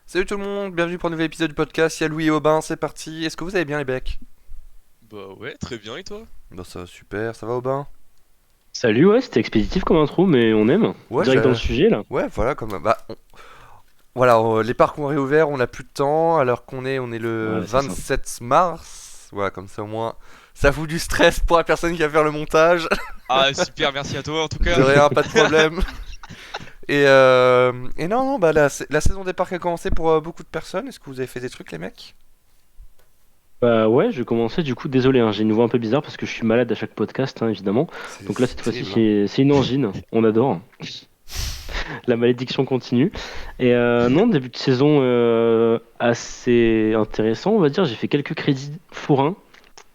Salut tout le monde, bienvenue pour un nouvel épisode du podcast. Il y a Louis et Aubin, c'est parti. Est-ce que vous allez bien les becs? Bah ouais, très bien, et toi? Bah ça va super, ça va Aubin? Salut, ouais, c'était expéditif comme intro, mais on aime. Ouais, Direct dans le sujet, là. ouais, voilà, comme voilà, les parcs ont réouvert, on a plus de temps, alors qu'on est le Ouais, c'est ça. 27 mars. Voilà, comme ça au moins, ça fout du stress pour la personne qui va faire le montage. Ah super, merci à toi en tout De cas. rien, pas de problème. Et non, non, bah la saison des parcs a commencé pour beaucoup de personnes. Est-ce que vous avez fait des trucs les mecs? Bah ouais, je commençais, du coup, désolé, hein, j'ai une voix un peu bizarre parce que je suis malade à chaque podcast, hein, évidemment. Donc là, C'est cette fois-ci, terrible, hein. c'est une angine, on adore. La malédiction continue. Et non, début de saison assez intéressant, on va dire. J'ai fait quelques crédits forains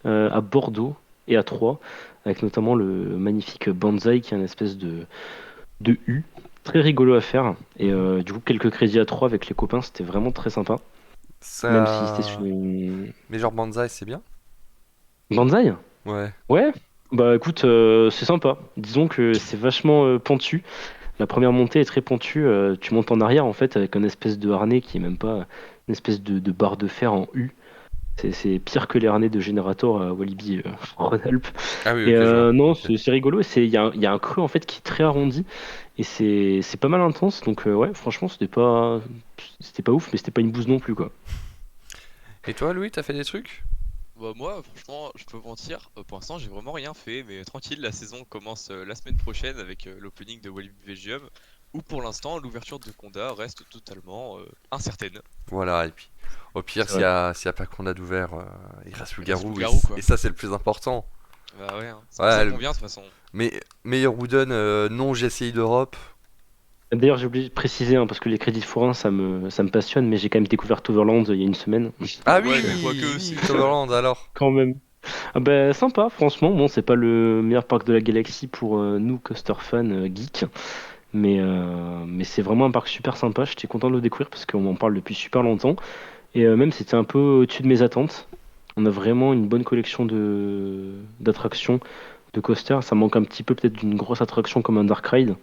à Bordeaux et à Troyes, avec notamment le magnifique Banzai, qui est une espèce de U. Très rigolo à faire. Et Mhm. du coup, quelques crédits à 3 avec les copains, c'était vraiment très sympa. Même si c'était sur Ça... une... Mais genre Banzai, c'est bien? Banzai? Ouais. Ouais, bah écoute, c'est sympa. Disons que c'est vachement pentu. La première montée est très pentue. Tu montes en arrière en fait avec un espèce de harnais qui est même pas une espèce de barre de fer en U. C'est pire que les harnais de Generator à Walibi Rhône-Alpes. Ah oui, Et ok, je vois. non, Ok. c'est rigolo. Il y a un creux en fait qui est très arrondi et c'est pas mal intense. Donc ouais, franchement, c'était pas ouf, mais c'était pas une bouse non plus quoi. Et toi, Louis, t'as fait des trucs? Bah moi, franchement, je peux vous mentir, pour l'instant j'ai vraiment rien fait, mais tranquille, la saison commence la semaine prochaine avec l'opening de Walibi Belgium, où pour l'instant l'ouverture de Conda reste totalement incertaine. Voilà, et puis au pire, C'est vrai. s'il y a pas qu'on a d'ouvert, il reste le Il reste garou, Loup-garou et quoi. ça, c'est le plus important. Bah ouais, hein. C'est pour ça Ouais, qu'on vient de toute façon. mais meilleur Wooden non GCI d'Europe. D'ailleurs, j'ai oublié de préciser, hein, parce que les crédits forains, ça me passionne, mais j'ai quand même découvert Overland il y a une semaine. Ah Donc, Ouais, mais oui, quoique, oui, c'est... Toverland alors. quand même. Ah bah, sympa, franchement. Bon, c'est pas le meilleur parc de la galaxie pour nous, coaster fans geeks, mais c'est vraiment un parc super sympa. J'étais content de le découvrir parce qu'on m'en parle depuis super longtemps. Et même, c'était un peu au-dessus de mes attentes. On a vraiment une bonne collection d'attractions, de coasters. Ça manque un petit peu peut-être d'une grosse attraction comme un Dark Ride.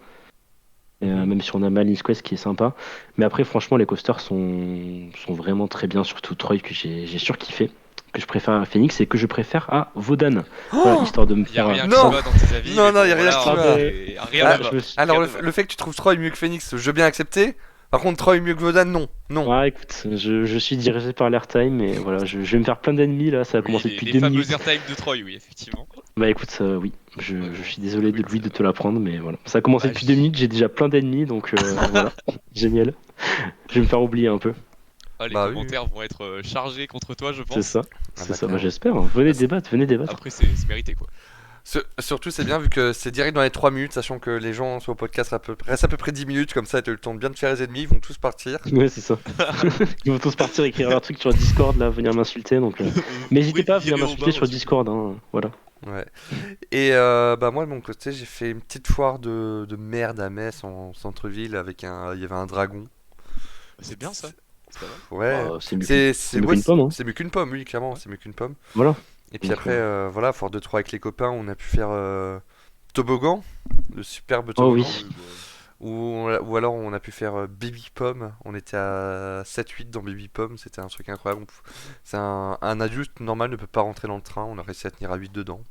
Mhm. Même si on a Malin's Quest qui est sympa. Mais après, franchement, les coasters sont vraiment très bien, surtout Troy que j'ai surkiffé, que je préfère à Phoenix et que je préfère à Vodan. Voilà, Oh histoire de me Y a faire rien qui non, va dans tes avis, non, mais non, y bon a rien voilà, qui hein, Ah va. ben, rien ne Ah, va. alors Rien ne va. le fait que tu trouves Troy mieux que Phoenix, je veux bien accepter. Par contre, Troy mieux que Vodan, non, non. ouais, écoute, je suis dirigé par l'Airtime et voilà, je vais me faire plein d'ennemis là, ça a Oui, commencé depuis les deux fameux minutes. airtime de Troy, oui, effectivement. Bah écoute, oui, je Vraiment. suis désolé de Écoute, lui de te l'apprendre, mais voilà. Ça a commencé bah, depuis deux minutes, j'ai déjà plein d'ennemis, donc voilà, génial. Je vais me faire oublier un peu, les Bah oui, oui. commentaires vont être chargés contre toi, je c'est pense. ça, Ah c'est bah ça, bah clairement. j'espère. Venez Bah, c'est- débattre, venez débattre. Après, c'est mérité, quoi. Surtout, c'est bien vu que c'est direct dans les 3 minutes, sachant que les gens sur le podcast restent à peu près 10 minutes, comme ça, tu as eu le temps de bien te faire les ennemis, ils vont tous partir. Ouais, c'est ça. Ils vont tous partir écrire leur truc sur Discord, là, venir m'insulter. Donc, mais Vous n'hésitez pouvez pas à venir virer m'insulter Aubin, sur s'il vous plaît. Discord, hein, voilà. Ouais. Et bah moi de mon côté j'ai fait une petite foire de merde à Metz en centre-ville avec il y avait un dragon. Bah, c'est bien ça. C'est pas mal. Ouais, Bah, c'est mieux qu'une pomme, hein. c'est mieux qu'une pomme, oui, clairement, Ouais. c'est mieux qu'une pomme. Voilà. Et puis Donc, après voilà, foire de 3 avec les copains, on a pu faire toboggan, le superbe oh toboggan. oui. Oui, bah, Ou alors on a pu faire Baby Pomme, on était à 7-8 dans Baby Pomme, c'était un truc incroyable. Un adulte normal ne peut pas rentrer dans le train, on a réussi à tenir à 8 dedans.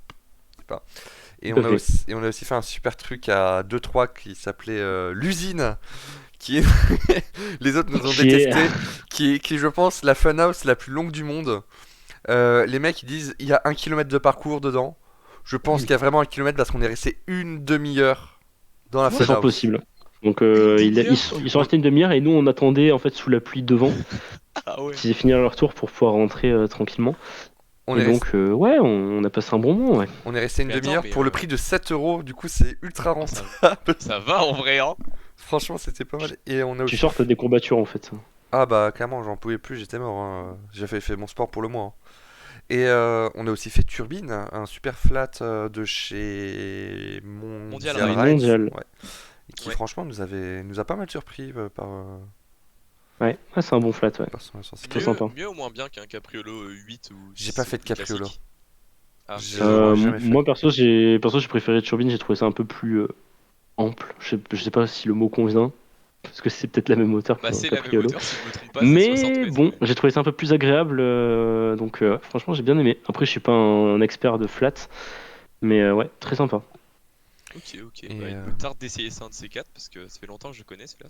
Je sais pas. Tout à fait. Et on a aussi fait un super truc à 2-3 qui s'appelait l'usine, qui est... les autres nous ont Qui est... détesté, qui est je pense la funhouse la plus longue du monde. Les mecs ils disent il y a 1 kilomètre de parcours dedans. Je pense qu'il y a vraiment 1 kilomètre parce qu'on est resté une demi-heure dans la Comment C'est fort funhouse. possible. Donc, une ils demi-heure? sont On, restés une demi-heure et nous, on attendait, en fait, sous la pluie devant, Ah ouais. qu'ils aient fini leur tour pour pouvoir rentrer tranquillement. on Et est resté, donc, ouais, on a passé un bon moment, ouais. on est resté une Mais attends, demi-heure mais pour le prix de 7 euros, du coup c'est ultra ah, ça, rentable. ça va en vrai, hein. Franchement c'était pas mal. Et on a Tu aussi... sors, t'as des courbatures, en fait. Ah bah clairement j'en pouvais plus, j'étais mort, hein. J'avais fait mon sport pour le mois, hein. Et on a aussi fait Turbine, un super flat de chez Mondial Mondial Ride. Rides, Mondial. ouais, qui Ouais. franchement nous a pas mal surpris Ouais, ouais, c'est un bon flat, ouais. par son C'est très sensation. Mieux, sympa. mieux ou moins bien qu'un Capriolo 8 ou J'ai pas 6 fait de plus capriolo, classique. Ah, j'en ai jamais fait. Moi perso j'ai préféré Turbine, j'ai trouvé ça un peu plus ample. Je sais pas si le mot convient. parce que c'est peut-être la même hauteur Bah, qu'un c'est la même Capriolo. hauteur, si je me trompe pas, c'est 60 Mais mètres. bon, j'ai trouvé ça un peu plus agréable, donc franchement j'ai bien aimé. Après je suis pas un expert de flat, mais ouais, très sympa. Ok. Et, Bah, il euh, me tarde d'essayer ça un de ces quatre parce que ça fait longtemps que je connais ce flat.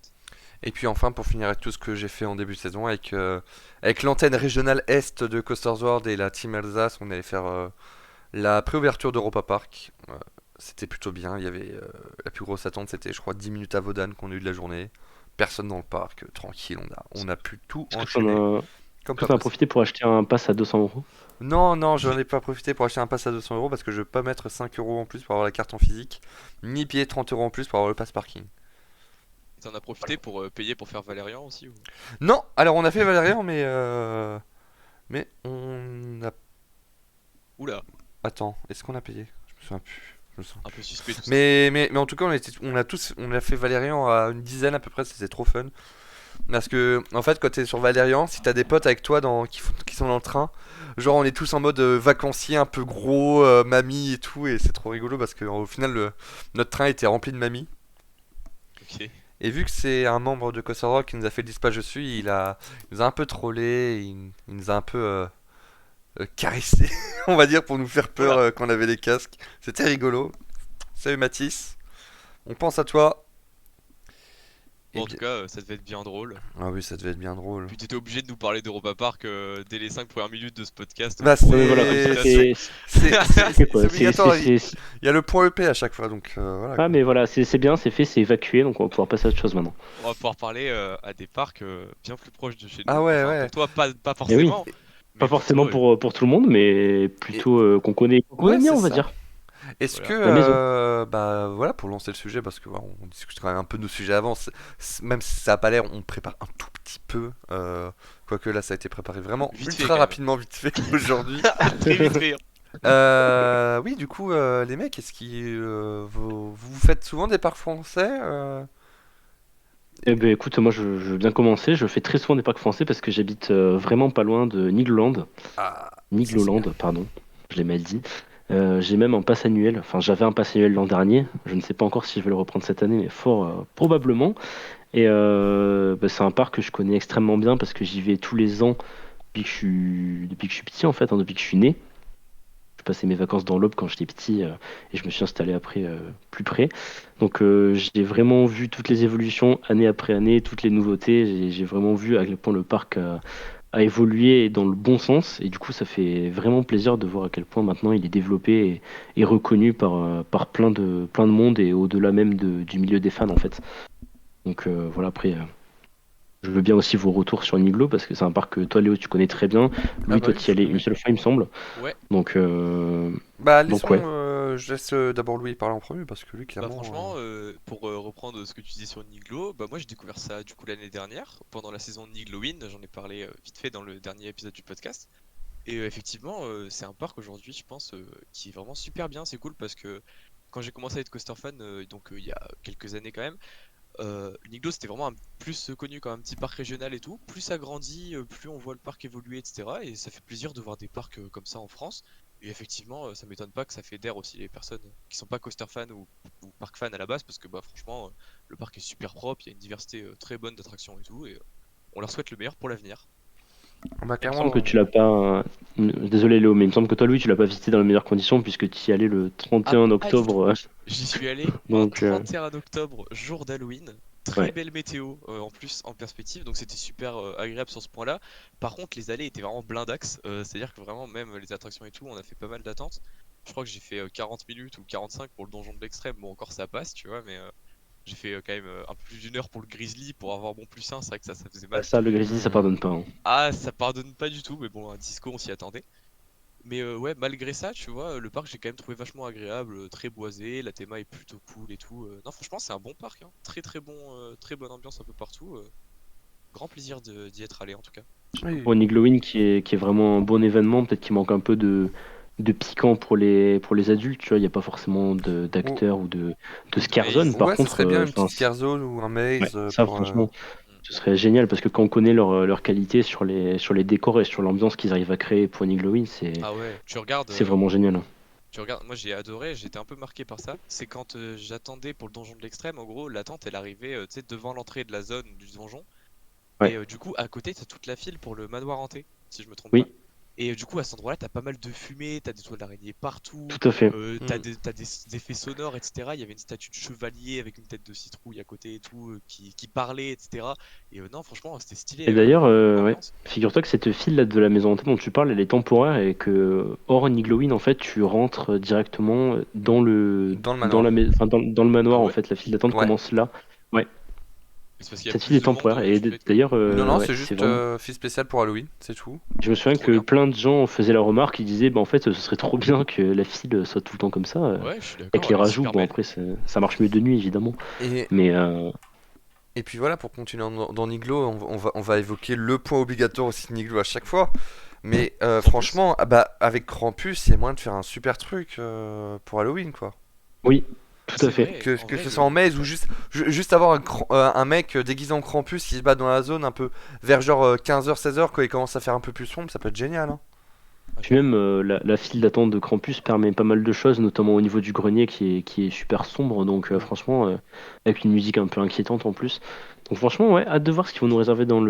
et puis enfin, pour finir avec tout ce que j'ai fait en début de saison, avec l'antenne régionale Est de Coasters World et la Team Alsace, on allait faire la préouverture d'Europa Park. C'était plutôt bien. Il y avait la plus grosse attente, c'était je crois 10 minutes à Vaudane qu'on a eu de la journée. Personne dans le parc, tranquille, on a pu tout Est-ce que enchaîner comme pas t'en as possible. profité pour acheter un pass à 200 €? Non, non, j'en ai pas profité pour acheter un pass à 200 € parce que je veux pas mettre 5 € en plus pour avoir la carte en physique, ni payer 30 € en plus pour avoir le pass parking. T'en as profité pour payer pour faire Valérian aussi ou... Non, alors on a fait Valérian, mais on a. Oula, Attends, est-ce qu'on a payé? Je me souviens plus. Je me sens. un peu suspect tout ça. Mais en tout cas, on a fait Valérian à une dizaine à peu près, c'était trop fun. Parce que, en fait, quand t'es sur Valérian, si t'as des potes avec toi qui sont dans le train, genre on est tous en mode vacancier un peu gros, mamie et tout, et c'est trop rigolo parce que au final, notre train était rempli de mamies. Ok. Et vu que c'est un membre de Costa Rock qui nous a fait le dispatch dessus, il nous a un peu trollé, il nous a un peu caressé, on va dire, pour nous faire peur Oula. quand on avait les casques. C'était rigolo. Salut Mathis, on pense à toi. Et Bon, en bien... tout cas, ça devait être bien drôle. Ah oui, ça devait être bien drôle. Puis t'étais obligé de nous parler d'Europa Park dès les 5 premières minutes de ce podcast Bah pour Ouais, mais voilà, comme ça félicitations. c'est c'est quoi, obligatoire. Il y a le point EP à chaque fois, donc voilà Ah quoi. mais voilà, c'est bien, c'est fait, c'est évacué, donc on va pouvoir passer à autre chose maintenant. On va pouvoir parler à des parcs bien plus proches de chez Ah nous. ouais, Enfin, ouais. pour toi, pas Et oui, forcément, pas mais forcément plutôt, pour tout le monde, mais Et plutôt qu'on connaît ouais, bien, c'est on va ça. dire, Est-ce que, voilà. la maison. bah voilà, pour lancer le sujet, parce que on discute quand même un peu de nos sujets avant, même si ça a pas l'air, on prépare un tout petit peu. Quoique là, ça a été préparé vraiment Vite fait ultra quand même. rapidement, vite fait aujourd'hui. Très vite fait. Oui, du coup, les mecs, vous faites souvent des parcs français Eh ben écoute, moi je veux bien commencer, je fais très souvent des parcs français parce que j'habite vraiment pas loin de Nigloland, Ah, ça c'est Nigloland, bien. pardon, je l'ai mal dit. J'ai même un pass annuel, enfin j'avais un pass annuel l'an dernier, je ne sais pas encore si je vais le reprendre cette année, mais fort probablement. Et bah, c'est un parc que je connais extrêmement bien parce que j'y vais tous les ans depuis que je suis petit en fait, hein, depuis que je suis né. Je passais mes vacances dans l'Aube quand j'étais petit et je me suis installé après plus près. Donc j'ai vraiment vu toutes les évolutions année après année, toutes les nouveautés. J'ai vraiment vu à quel point le parc a évolué dans le bon sens et du coup ça fait vraiment plaisir de voir à quel point maintenant il est développé et reconnu par plein de monde et au-delà même du milieu des fans en fait. Donc voilà, après, je veux bien aussi vos retours sur Niglo parce que c'est un parc que toi, Léo, tu connais très bien. Ah Louis, bah toi, oui, tu y je allais une connais. seule fois, il me semble. Ouais, Donc, Bah, ouais. je laisse d'abord Louis parler en premier parce que lui, bah clairement. franchement, pour reprendre ce que tu dis sur Niglo, bah moi j'ai découvert ça du coup l'année dernière, pendant la saison de Niglowin, j'en ai parlé vite fait dans le dernier épisode du podcast. Et effectivement, c'est un parc aujourd'hui, je pense, qui est vraiment super bien, c'est cool parce que quand j'ai commencé à être coaster fan, donc il y a quelques années quand même, Niglo c'était vraiment plus connu comme un petit parc régional et tout. Plus ça grandit, plus on voit le parc évoluer, etc. Et ça fait plaisir de voir des parcs comme ça en France. Et effectivement, ça m'étonne pas que ça fédère aussi les personnes qui sont pas coaster fans ou parc fans à la base, parce que bah franchement, le parc est super propre, il y a une diversité très bonne d'attractions et tout, et on leur souhaite le meilleur pour l'avenir. Bah, Il me semble que clairement. tu l'as pas. Désolé, Léo, mais il me semble que toi, Louis, tu l'as pas visité dans les meilleures conditions puisque tu y allais le Ah, 31 pas du tout. octobre. J'y suis allé un Donc, 31 octobre, jour d'Halloween. Très ouais. belle météo en plus en perspective, donc c'était super agréable sur ce point-là. Par contre, les allées étaient vraiment blindax, c'est-à-dire que vraiment, même les attractions et tout, on a fait pas mal d'attentes. Je crois que j'ai fait 40 minutes ou 45 pour le donjon de l'extrême, bon, encore ça passe, tu vois, mais j'ai fait quand même un peu plus d'une heure pour le Grizzly pour avoir mon plus 1, c'est vrai que ça faisait Bah, mal. ça, le Grizzly, ça Hmm. pardonne pas, hein. Ah, ça pardonne pas du tout, mais bon, un disco, on s'y attendait. Mais ouais, malgré ça, tu vois, le parc j'ai quand même trouvé vachement agréable, très boisé, la théma est plutôt cool et tout. Non, franchement, c'est un bon parc, hein. Très bon, très bonne ambiance un peu partout. Grand plaisir d'y être allé en tout cas. Oui. Pour Niglowin, qui est vraiment un bon événement, peut-être qu'il manque un peu de piquant pour les adultes, tu vois. Il n'y a pas forcément Ou- d'acteurs ou de Ou de scare zone. Maze. Par Ouais, ça contre, serait bien une enfin, petite scare zone ou un ouais, maze ça, pour. franchement, Mm. ce serait génial parce que quand on connaît leur qualité sur les décors et sur l'ambiance qu'ils arrivent à créer pour Niglowin, Ah ouais, c'est vraiment génial. tu regardes, moi j'ai adoré, j'étais un peu marqué par ça. C'est quand j'attendais pour le donjon de l'extrême, en gros, la tente elle arrivait tu sais, devant l'entrée de la zone du donjon. Ouais, Et du coup, à côté, t'as toute la file pour le manoir hanté, si je me trompe pas. oui, Et du coup, à cet endroit-là, t'as pas mal de fumée, t'as des toiles d'araignée partout, tout à fait. t'as Hmm. des effets sonores, etc. Il y avait une statue de chevalier avec une tête de citrouille à côté et tout, qui parlait, etc. Et non, franchement, c'était stylé, Et d'ailleurs, ouais, l'ambiance. figure-toi que cette file là de la maison hantée dont tu parles, elle est temporaire et que hors Nigloween, en fait, tu rentres directement Dans le manoir. dans le Ah manoir, en ouais? fait. La file d'attente Ouais. commence là. Ouais, C'est parce qu'il y a cette file plus est de monde temporaire. Et du fait que. d'ailleurs, Non, non, ouais, c'est c'est juste vraiment. fille spéciale pour Halloween, c'est tout. Je me Ah, souviens trop que bien. plein de gens faisaient la remarque, ils disaient, bah, en fait, ce serait trop bien que la file soit tout le temps comme ça. Ouais, je suis Avec d'accord, les elle est rajouts, super bon, belle. après, ça marche mieux de nuit, évidemment. Et, Mais et puis voilà, pour continuer dans Niglo, on va évoquer le point obligatoire aussi de Niglo à chaque fois. Mais Krampus? franchement, ah bah, avec Krampus, il y a moyen de faire un super truc pour Halloween, quoi. oui, tout à C'est fait. vrai, en Que vrai, ce soit en maze ou juste avoir un mec déguisé en Krampus qui se bat dans la zone un peu vers genre 15h, 16h, quand il commence à faire un peu plus sombre, ça peut être génial, hein. Ah, Puis même j'avoue. la file d'attente de Krampus permet pas mal de choses, notamment au niveau du grenier qui est super sombre. Donc Mm. franchement, avec une musique un peu inquiétante en plus. Donc franchement, ouais, hâte de voir ce qu'ils vont nous réserver dans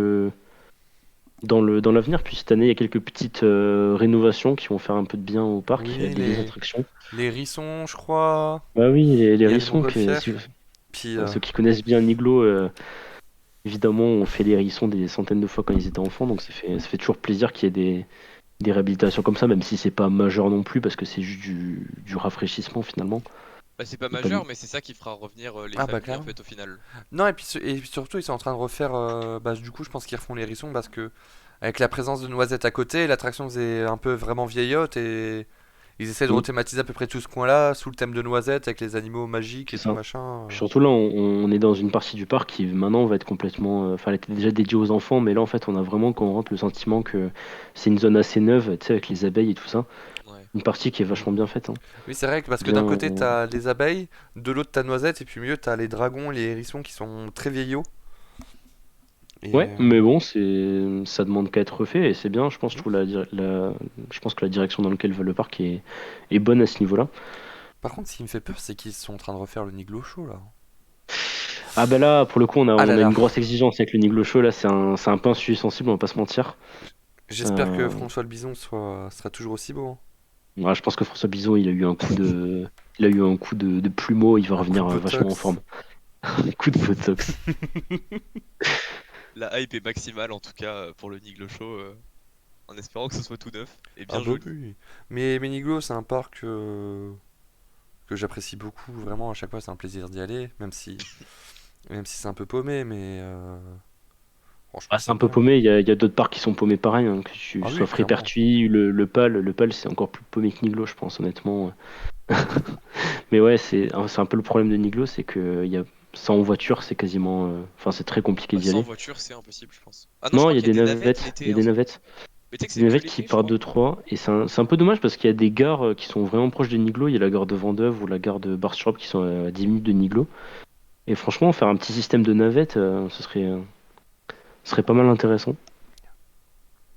l'avenir. Puis cette année, il y a quelques petites rénovations qui vont faire un peu de bien au parc. Il y a Oui, des attractions. les hérissons, je crois. Bah oui, les Il y a les hérissons. Puis montgolfières. Puis, ceux qui connaissent bien Niglo, évidemment, ont fait les hérissons des centaines de fois quand ils étaient enfants. Donc ça fait toujours plaisir qu'il y ait des réhabilitations comme ça, même si c'est pas majeur non plus, parce que c'est juste du rafraîchissement finalement. Bah, c'est pas Et pas majeur, mais c'est ça qui fera revenir les ah bah familles en clairement. fait au final. Non, et puis surtout, ils sont en train de refaire. Bah, du coup, je pense qu'ils refont les hérissons parce que, avec la présence de Noisette à côté, l'attraction faisait un peu vraiment vieillotte et ils essaient de Mm, rethématiser à peu près tout ce coin-là sous le thème de Noisette avec les animaux magiques et c'est tout ça. machin. Surtout là, on est dans une partie du parc qui maintenant va être complètement. Enfin, elle était déjà dédiée aux enfants, mais là en fait, on a vraiment quand on rentre le sentiment que c'est une zone assez neuve, tu sais, avec les abeilles et tout ça. Ouais. Une partie qui est Mm. vachement bien faite, hein. Oui, c'est vrai que parce que d'un Bien. côté, t'as les abeilles, de l'autre, t'as Noisette, et puis au milieu, t'as les dragons, les hérissons qui sont très vieillots. Et. Ouais, mais bon, ça demande qu'à être refait et c'est bien. Je pense, je pense que la direction dans laquelle va le parc est bonne à ce niveau-là. Par contre, ce qui me fait peur, c'est qu'ils sont en train de refaire le Niglo Show là. Ah ben là, pour le coup, Ah là on a là. une grosse exigence avec le Niglo Show. Là, c'est un peu un sujet sensible, on va pas se mentir. J'espère que Euh, François le Bison sera toujours aussi beau, hein. ouais, je pense que François Bison, il a eu un coup de plumeau. Il va Un coup revenir de vachement en Botox. forme. Un coup de Botox. La hype est maximale en tout cas pour le Niglo Show, en espérant que ce soit tout neuf et Ah bien bah joli. oui. Mais Niglo, c'est un parc que j'apprécie beaucoup. Vraiment, à chaque fois, c'est un plaisir d'y aller, même si c'est un peu paumé, mais franchement, Ah, c'est c'est un peu bien. paumé. Il y a d'autres parcs qui sont paumés pareil, hein, que tu Ah sois oui, clairement. Frépertuis, le PAL, c'est encore plus paumé que Niglo, je pense, honnêtement. Mais ouais, c'est un peu le problème de Niglo, c'est que ça en voiture, c'est quasiment. Enfin, c'est très compliqué Bah, d'y sans aller. voiture, c'est impossible, je pense. Ah non, je Non, crois il y a qu'il y a des des navettes navettes. Il y a l'été, hein. des navettes. Mais tu sais que Des c'est que navettes qui l'été, je partent crois. de Troyes. Et c'est un peu dommage parce qu'il y a des gares qui sont vraiment proches de Niglo. Il y a la gare de Vendœuvre ou la gare de Barstrop qui sont à 10 minutes de Niglo. Et franchement, faire un petit système de navettes, ce serait pas mal intéressant.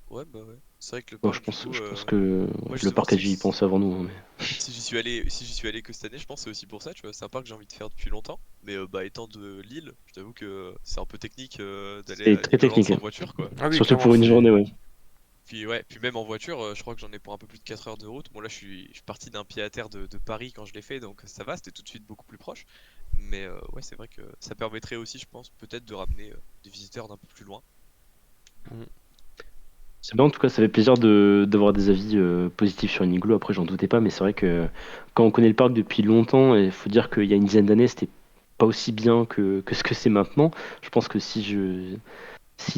Ouais, bah ouais. C'est vrai que le Bon, parc, du coup, je pense que moi le justement, parc a dû y penser avant nous, hein, si j'y suis allé que cette année, je pense que c'est aussi pour ça, tu vois. C'est un parc que j'ai envie de faire depuis longtemps. Mais bah, étant de Lille, je t'avoue que c'est un peu technique d'aller c'est à très Nigloland technique, sans hein. voiture, quoi. Ah oui, Surtout clairement, pour une c'est. journée, ouais. Puis ouais, puis même en voiture, je crois que j'en ai pour un peu plus de 4 heures de route. Bon là je suis parti d'un pied à terre de Paris quand je l'ai fait, donc ça va, c'était tout de suite beaucoup plus proche. Mais ouais, c'est vrai que ça permettrait aussi, je pense, peut-être de ramener des visiteurs d'un peu plus loin. Mm. C'est bien, en tout cas, ça fait plaisir d'avoir des avis positifs sur Niglo. Après, j'en doutais pas, mais c'est vrai que quand on connaît le parc depuis longtemps, il faut dire qu'il y a une dizaine d'années, c'était pas aussi bien que ce que c'est maintenant. Je pense que s'il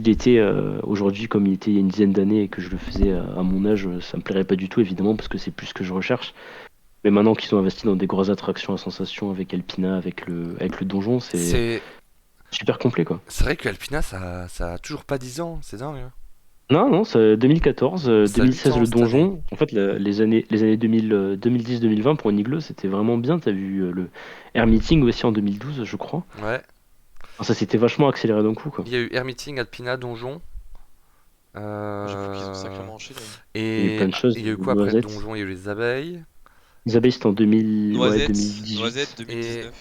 était aujourd'hui comme il était il y a une dizaine d'années et que je le faisais à mon âge, ça me plairait pas du tout, évidemment, parce que c'est plus ce que je recherche. Mais maintenant qu'ils sont investis dans des grosses attractions à sensation avec Alpina, avec le donjon, c'est C'est super complet, quoi. c'est vrai que Alpina, ça a toujours pas 10 ans, c'est dingue, hein. Non, non, c'est 2014, Ça a 8 2016 ans le cette année. donjon. En fait, les années 2000, 2010-2020 pour Niglo, c'était vraiment bien. T'as vu le Air Meeting aussi en 2012, je crois. Ouais. Enfin, ça s'était vachement accéléré d'un coup, quoi. Il y a eu Air Meeting, Alpina, Donjon. J'avoue qu'ils ont euh, sacrément enchaîné. Il y a eu plein de choses, il il y y a a eu eu quoi après le Noisette. Donjon? Il y a eu les abeilles. Les abeilles, c'était en 2000... ouais, Noisette, 2018. Noisette Et 2019.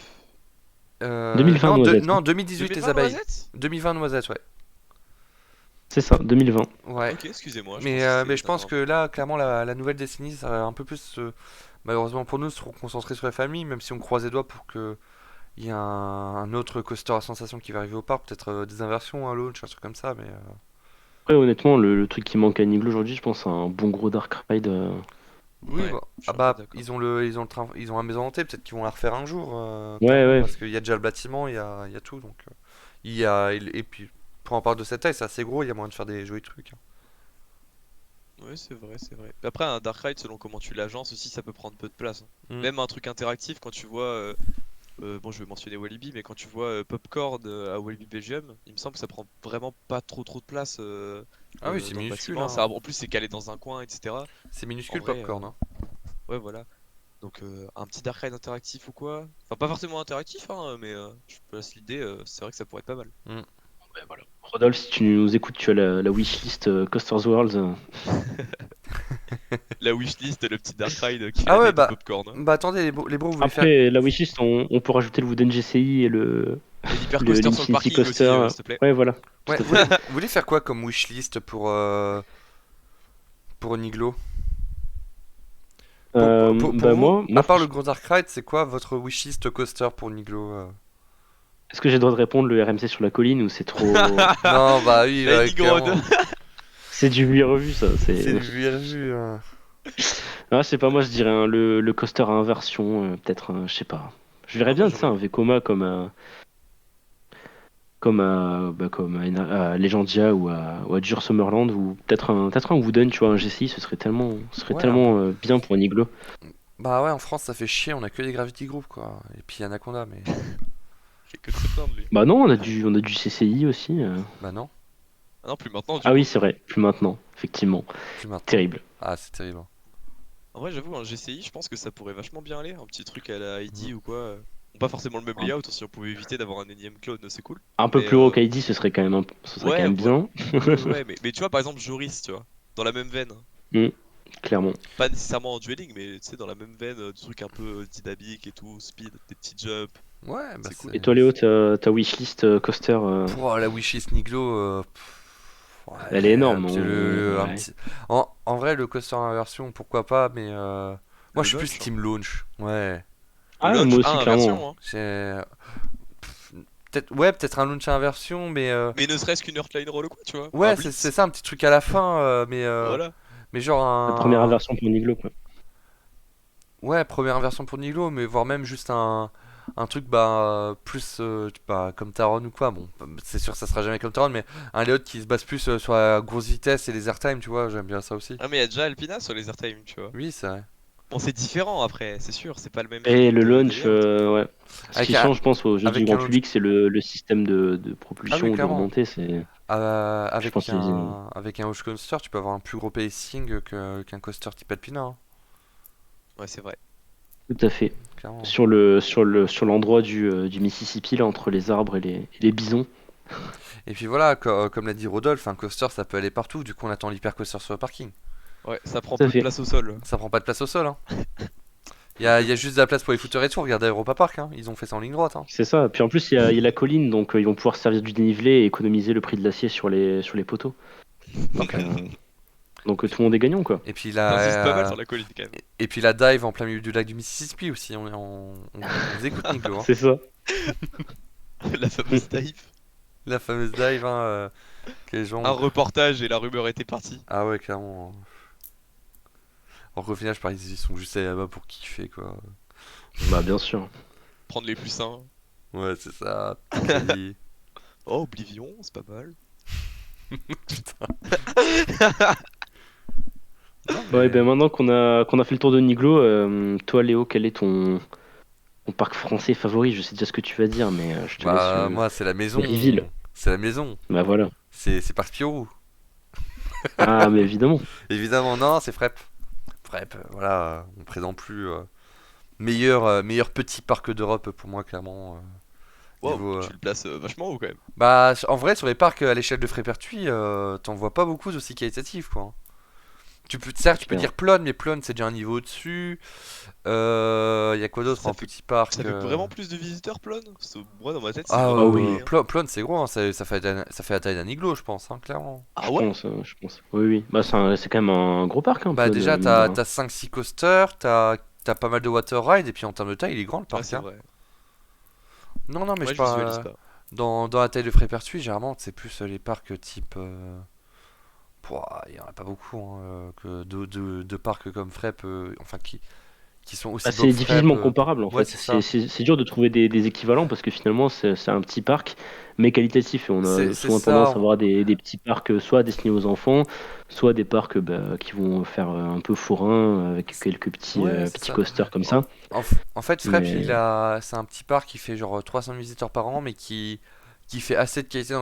2020, non, Noisette, hein. non, 2018 les 2020 abeilles. Noisette? 2020 noisettes, ouais. C'est ça, 2020. Ouais. Ok, excusez-moi, je pensais que Mais c'était je pense un que là, clairement, la nouvelle décennie, ça va un peu plus, malheureusement pour nous, se concentrer sur la famille, même si on croise les doigts pour que il y ait un autre coaster à sensation qui va arriver au parc, peut-être des inversions, un launch, un truc comme ça, mais Ouais, honnêtement, le truc qui manque à Niglo aujourd'hui, je pense, c'est un bon gros Dark Ride. oui, Ouais, bah, je ah suis un peu bah, d'accord. ils ont le train, ils ont la maison hantée, peut-être qu'ils vont la refaire un jour, Ouais, clairement, ouais. parce qu'il y a déjà le bâtiment, il y a tout, donc il y a, et puis pour un parc de cette taille, c'est assez gros, il y a moyen de faire des jolis trucs, hein. Ouais, c'est vrai, c'est vrai. Après, un Dark Ride, selon comment tu l'agences aussi, ça peut prendre peu de place, hein. Mm. Même un truc interactif, quand tu vois. Bon, je vais mentionner Walibi, mais quand tu vois Popcorn à Walibi Belgium, il me semble que ça prend vraiment pas trop de place Ah oui, c'est dans le minuscule, bâtiment. hein. En plus, c'est calé dans un coin, etc. C'est En minuscule vrai, popcorn, hein. ouais, voilà. Donc, un petit Dark Ride interactif ou quoi? Enfin, pas forcément interactif, hein, mais je place l'idée, c'est vrai que ça pourrait être pas mal. Mm. Ouais, voilà. Rodolphe, si tu nous écoutes, tu as la wishlist Coasters World. La wishlist, le petit Dark Ride qui fait Ah la ouais, taille de Popcorn, hein. bah attendez, les bros, vous voulez faire. Après, la wishlist, on peut rajouter le Wooden GCI et Et l'hypercoaster sur le l'Infinity parking aussi, Coaster. s'il te plaît. Ouais, voilà, tout Ouais, à fait. vous voulez faire quoi comme wishlist pour Niglo? Pour Bah vous, à moi, part le Grand Dark Ride, c'est quoi votre wishlist coaster pour Niglo? est-ce que j'ai le droit de répondre le RMC sur la colline ou c'est trop... Non, bah oui, Lightning Road. clairement. C'est du vu et revu, ça. C'est C'est... du vu et revu, hein. Ah, je sais pas, moi je dirais le coaster à inversion, peut-être, je sais pas. Je verrais Ah, moi bien, tu sais, j'aurais. un Vekoma comme à Legendia ou à Dur Summerland ou peut-être un Wooden, tu vois, un GCI, Ouais, un bon. bien pour un iglo. Bah ouais, en France, ça fait chier, on a que des Gravity Group, quoi. Et puis Anaconda, mais. Fait que de se plaindre, lui. Bah non, on a du CCI aussi. Bah non, Ah non, plus maintenant, du Ah oui, coup. c'est vrai, plus maintenant, effectivement. plus maintenant. Terrible. Ah, c'est terrible, hein. En vrai, j'avoue, un GCI, je pense que ça pourrait vachement bien aller. Un petit truc à la Mhm. ID ou quoi. Bon, pas forcément le même Un, layout, si on pouvait éviter d'avoir un énième clone, c'est cool. un peu Mais plus haut qu'Heidi, ce serait quand ouais, même bien. ouais, mais tu vois, par exemple, Joris, tu vois, dans la même veine. Hmm, clairement. Pas nécessairement en dueling, mais tu sais, dans la même veine, du truc un peu dynamique et tout, speed, des petits jumps, Ouais, bah c'est cool. Et toi, Léo, ta wishlist coaster, Pour la wishlist Niglo, elle est ouais, énorme. puis un Ouais. petit. En vrai, le coaster inversion, pourquoi pas, mais moi Le je suis plus launch, hein. team launch. Ouais. Le Ah, launch moi à aussi, clairement. inversion, hein. C'est. Peut-être un launch inversion, mais Mais ne serait-ce qu'une Earthline Roll ou quoi, tu vois. Un ouais, c'est Blitz, ça, un petit truc à la fin, voilà. mais genre La première un. inversion pour Niglo, quoi. Ouais, première inversion pour Nilo, mais voire même juste un truc plus bah, comme Taron ou quoi. Bon, c'est sûr que ça sera jamais comme Taron, mais un layout qui se base plus sur la grosse vitesse et les airtime, tu vois, j'aime bien ça aussi. Ah, mais il y a déjà Alpina sur les airtime, tu vois. Oui, c'est vrai. Bon, c'est différent après, c'est sûr, c'est pas le même Et feeling le de launch, layout. ouais. Ce Avec qui un, change, je pense, aux jeux du avec grand un launch. public, c'est le système de Ah propulsion oui, ou de clairement. remontée. Je pense Avec un Hodge Coaster, tu peux avoir un plus gros pacing qu'un coaster type Alpina, hein, Ouais, c'est vrai. tout à fait. clairement. Sur l'endroit du Mississippi, là, entre les arbres et les bisons. Et puis voilà, comme l'a dit Rodolphe, un coaster ça peut aller partout, du coup on attend l'hyper coaster sur le parking. Ouais, ça prend Tout à peu de fait. place au sol. Ça prend pas de place au sol, hein. Il Mais y a bon. juste de la place pour les footers et tout. Regardez Europa Park, hein. Ils ont fait ça en ligne droite, hein. C'est ça. Puis en plus, il y a la colline, donc ils vont pouvoir servir du dénivelé et économiser le prix de l'acier sur les poteaux. Donc, tout le monde est gagnant, quoi. Et puis T'insistes pas mal la, sur la colline quand même. et puis la dive en plein milieu du lac du Mississippi aussi. On vous écoute, Nico, hein. C'est ça. La fameuse dive. La fameuse dive, hein, que les Un gens. reportage et la rumeur était partie. Ah ouais, clairement. Alors qu'au final, je parie qu'ils sont juste allés là-bas pour kiffer, quoi. Bah, bien sûr. Prendre les plus sains. Ouais, c'est ça. Crédit. Oh, Oblivion, c'est pas mal. Non, Ouais, mais. ben maintenant qu'on a fait le tour de Niglo, toi, Léo, quel est ton parc français favori? Je sais déjà ce que tu vas dire, mais je te laisse Bah, moi, c'est la maison. les reveals. C'est la maison. Bah voilà. C'est Parc Spirou. Ah, mais évidemment. Évidemment, non, c'est Frep. Frep, voilà, on présente plus. Meilleur petit parc d'Europe pour moi, clairement. Wow, Niveau, tu le places vachement haut quand même. Bah, en vrai, sur les parcs à l'échelle de Frépertuis, t'en vois pas beaucoup d'aussi qualitatifs, quoi. Certes, tu peux Clair. dire Plon, mais Plon c'est déjà un niveau au-dessus. Il y a quoi d'autre Ça en fait, petit parc ça fait vraiment plus de visiteurs, Plon? Parce que moi, dans ma tête, c'est Ah, vraiment Ah oui, pareil, hein. Plon c'est gros, hein, ça fait la taille d'un igloo, je pense, hein, clairement. Ah ouais? je pense. Oui, oui. Bah, c'est quand même un gros parc, un Bah, peu, déjà, mine de rien. t'as 5-6 coasters, t'as pas mal de water rides, et puis en termes de taille, il est grand le Ouais, parc, c'est hein. vrai. Non, non, mais je Moi, je visualise parle. pas. Dans la taille de Frépertuis, généralement, c'est plus les parcs type. Pouah, il y en a pas beaucoup, hein, que de parcs comme Frep, enfin qui sont Bah, aussi beaux c'est que Frep. difficilement comparable en Ouais, fait. c'est ça. C'est dur de trouver des équivalents parce que finalement c'est un petit parc mais qualitatif et on a C'est souvent ça. tendance à avoir des petits parcs soit destinés aux enfants, soit des parcs bah, qui vont faire un peu forain avec quelques Ouais, c'est petits ça. coasters comme En, ça. en fait, Frep, Mais c'est un petit parc qui fait genre 300 visiteurs par an, mais qui fait assez de qualité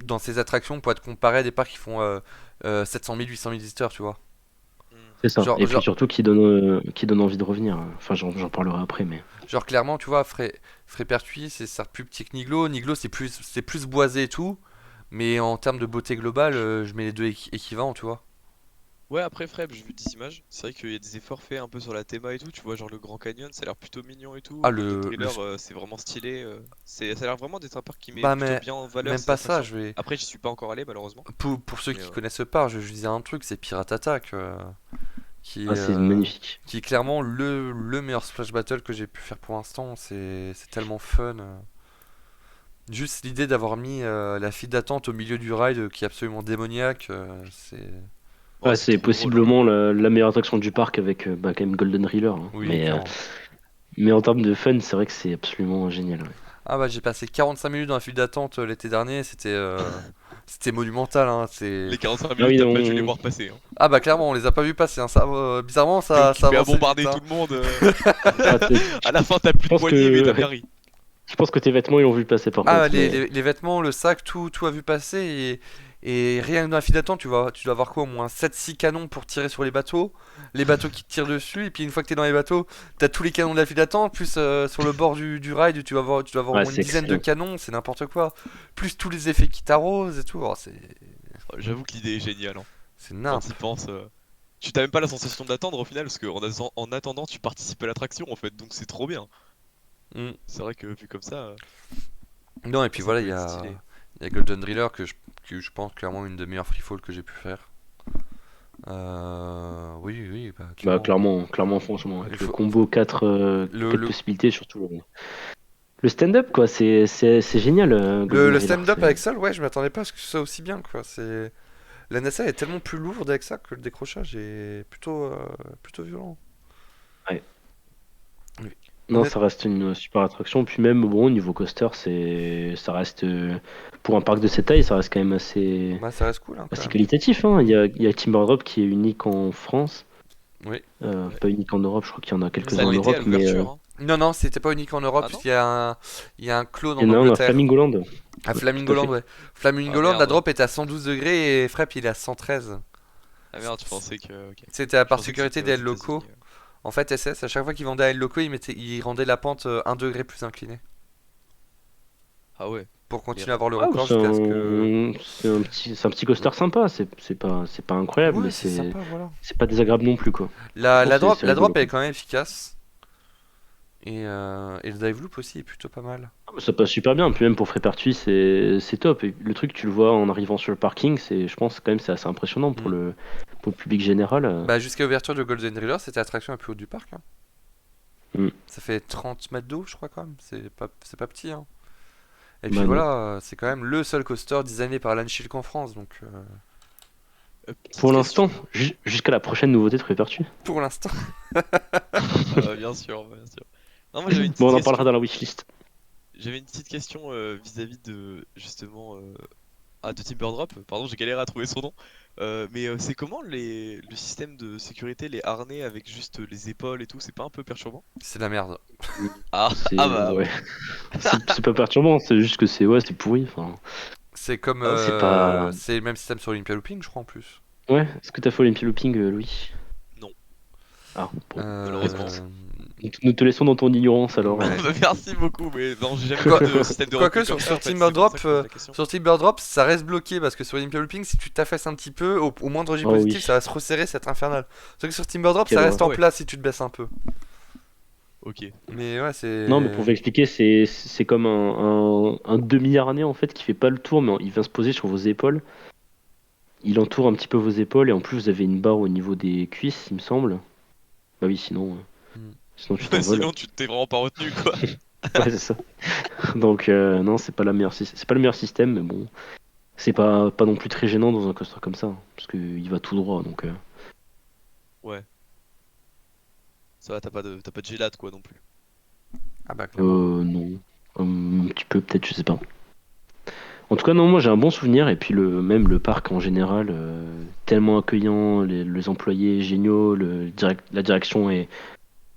dans ses attractions pour être comparé à des parcs qui font 700 000, 800 000 visiteurs, tu vois. Hmm. c'est ça. Et puis Genre, surtout qui donne envie de revenir. Enfin j'en parlerai après mais. Genre clairement, tu vois, Frépertuis, c'est certes plus petit que Niglo. Niglo, c'est plus boisé et tout. Mais en termes de beauté globale, je mets les deux équivalents, tu vois. Ouais, après, Freb, j'ai vu des images. C'est vrai qu'il y a des efforts faits un peu sur la théma et tout. Tu vois, genre le Grand Canyon, ça a l'air plutôt mignon et tout. Ah, Golden Thriller, c'est vraiment stylé. Ça a l'air vraiment d'être un parc qui met Bah, plutôt mais bien en valeur même ses pas ça, attractions. je vais. Après, j'y suis pas encore allé, malheureusement. Pour ceux Mais qui connaissent pas, je disais un truc, c'est Pirate Attack. Qui Ah est, c'est magnifique. qui est clairement le meilleur Splash Battle que j'ai pu faire pour l'instant. C'est tellement fun. Juste l'idée d'avoir mis la file d'attente au milieu du ride qui est absolument démoniaque, c'est. ouais, Ouais, c'est c'est trop drôle, hein. possiblement la meilleure attraction du parc avec bah, quand même Golden Thriller, hein. Oui, clairement. Mais en termes de fun, c'est vrai que c'est absolument génial. Ouais. Ah bah j'ai passé 45 minutes dans la file d'attente l'été dernier, c'était monumental, hein, c'est. Les 45 Ah minutes, oui, t'as pas dû les voir passer, hein. Ah bah clairement on les a pas vus passer, hein, ça, bizarrement T'es ça occupé à avançait vite, bombarder hein. tout le monde. Ah, À la fin, t'as je plus de pense poignée, mais t'as que bien ri. je pense que tes vêtements ils l'ont vu passer par Ah contre, mais les vêtements, le sac, tout a vu passer et rien que dans la file d'attente tu dois avoir quoi au moins 7-6 canons pour tirer sur les bateaux qui te tirent dessus et puis une fois que t'es dans les bateaux, t'as tous les canons de la file d'attente, plus sur le bord du ride tu dois avoir au ouais, moins une c'est dizaine de excellent. canons, c'est n'importe quoi. Plus tous les effets qui t'arrosent et tout, oh, J'avoue que l'idée est géniale, hein. c'est Quand nimp. tu y penses, tu t'as même pas la sensation d'attendre au final, parce en attendant, tu participes à l'attraction en fait, donc c'est trop bien. Mm. C'est vrai que vu comme Non, et puis ça voilà, peut être stylé. il y a Golden Driller que je pense clairement une des meilleures free fall que j'ai pu faire. Oui, oui, bah, Bah clairement. clairement franchement Il avec le faut, combo 4 le, quatre le, possibilités surtout le stand-up quoi, c'est génial Golden le Rider, stand-up c'est avec ça, ouais, je m'attendais pas à ce que ce soit aussi bien, quoi. La NASA est tellement plus lourde avec ça que le décrochage est plutôt violent. ouais. Oui. Non, Honnête, ça reste une super attraction. Puis même, bon, niveau coaster, ça reste, pour un parc de cette taille, ça reste quand même bah, ça reste cool, hein, quand assez même. qualitatif, hein. Il y a Timber Drop qui est unique en France. Oui. Ouais. Pas unique en Europe, je crois qu'il y en a Mais ça quelques-uns en l'était à Europe, mais l'ouverture, hein. Non, non, c'était pas unique en Europe, Ah non? il y a un clone il en y en a un à Angleterre. Flamingoland. À Ouais, tout à Flamingoland, fait. ouais. Ah Flamingoland, la merde. drop était à 112 degrés et Frep il est à 113. Ah merde, je pensais que. Ok. C'était la Je pensais que particularité c'était aux des ailes locaux. États-Unis. En fait, SS, à chaque fois qu'il vendait un aile loco, il rendait la pente 1 degré plus inclinée. Ah ouais, Pour les continuer à rêves. avoir le Ah, record jusqu'à ce que. c'est un petit coaster sympa. C'est pas incroyable, Ouais, mais c'est sympa, voilà. c'est pas désagréable non plus, quoi. Franchement, c'est La drop rigolo. elle est quand même efficace. Et le dive loop aussi est plutôt pas mal. Ça passe super bien, puis même pour Frépertuis, c'est top. Et le truc, tu le vois en arrivant sur le parking, je pense quand même c'est assez impressionnant Mm. pour le public général. Bah, jusqu'à l'ouverture de Golden Driller, c'était l'attraction la plus haute du parc, hein. Mm. Ça fait 30 mètres d'eau, je crois, quand même. C'est pas petit, hein. Et puis Bah non. voilà, c'est quand même le seul coaster designé par Alan Shilk en France, donc Petite Pour question. l'instant, jusqu'à la prochaine nouveauté de Frépertuis. pour l'instant. Bien sûr, bien sûr. Non, moi j'avais une Bon, petite on en parlera question. dans la wishlist. J'avais une petite question vis-à-vis de justement de Timber Drop. Pardon, j'ai galéré à trouver son nom. Mais c'est comment le système de sécurité, les harnais avec juste les épaules et tout, c'est pas un peu perturbant? C'est de la merde. Ah, C'est ah bah ouais. oui. C'est pas perturbant, c'est juste que c'est pourri. Enfin, C'est comme. Ah, c'est pas. C'est le même système sur Olympia Looping, je crois, en plus. Ouais, est-ce que t'as fait Olympia Looping, Louis? Non, Ah, bon. malheureusement. Euh, Nous te laissons dans ton ignorance alors. Ouais. Merci beaucoup, mais non, j'ai jamais Quoi- vu de système de Quoique recul sur, comme ça, sur en fait, Timber c'est pour Drop, ça que je pose la question. sur Timber Drop, ça reste bloqué parce que sur Olympia Looping, si tu t'affaisses un petit peu, au moindre J Oh positif, oui. ça va se resserrer, c'est infernal. Sauf que sur Timber Drop, Quelle ça reste en horreur. place si tu te baisses un peu. Ok. Mais ouais, Non, mais pour vous c'est. expliquer, c'est comme un demi-harnais en fait qui fait pas le tour, mais il vient se poser sur vos épaules. Il entoure un petit peu vos épaules et en plus vous avez une barre au niveau des cuisses, il me semble. Bah oui, Hmm. sinon tu t'envoles. Sinon, tu t'es vraiment pas retenu, quoi. Ouais, c'est ça. Donc non, c'est pas le meilleur système, mais bon, c'est pas non plus très gênant dans un coaster comme ça, parce que il va tout droit, donc Ouais. Ça va, t'as pas de gélade, quoi, non plus. Ah bah, clairement. non, un petit peu peut-être, je sais pas. En tout cas, non, moi j'ai un bon souvenir et puis même le parc en général, tellement accueillant, les employés géniaux, la direction est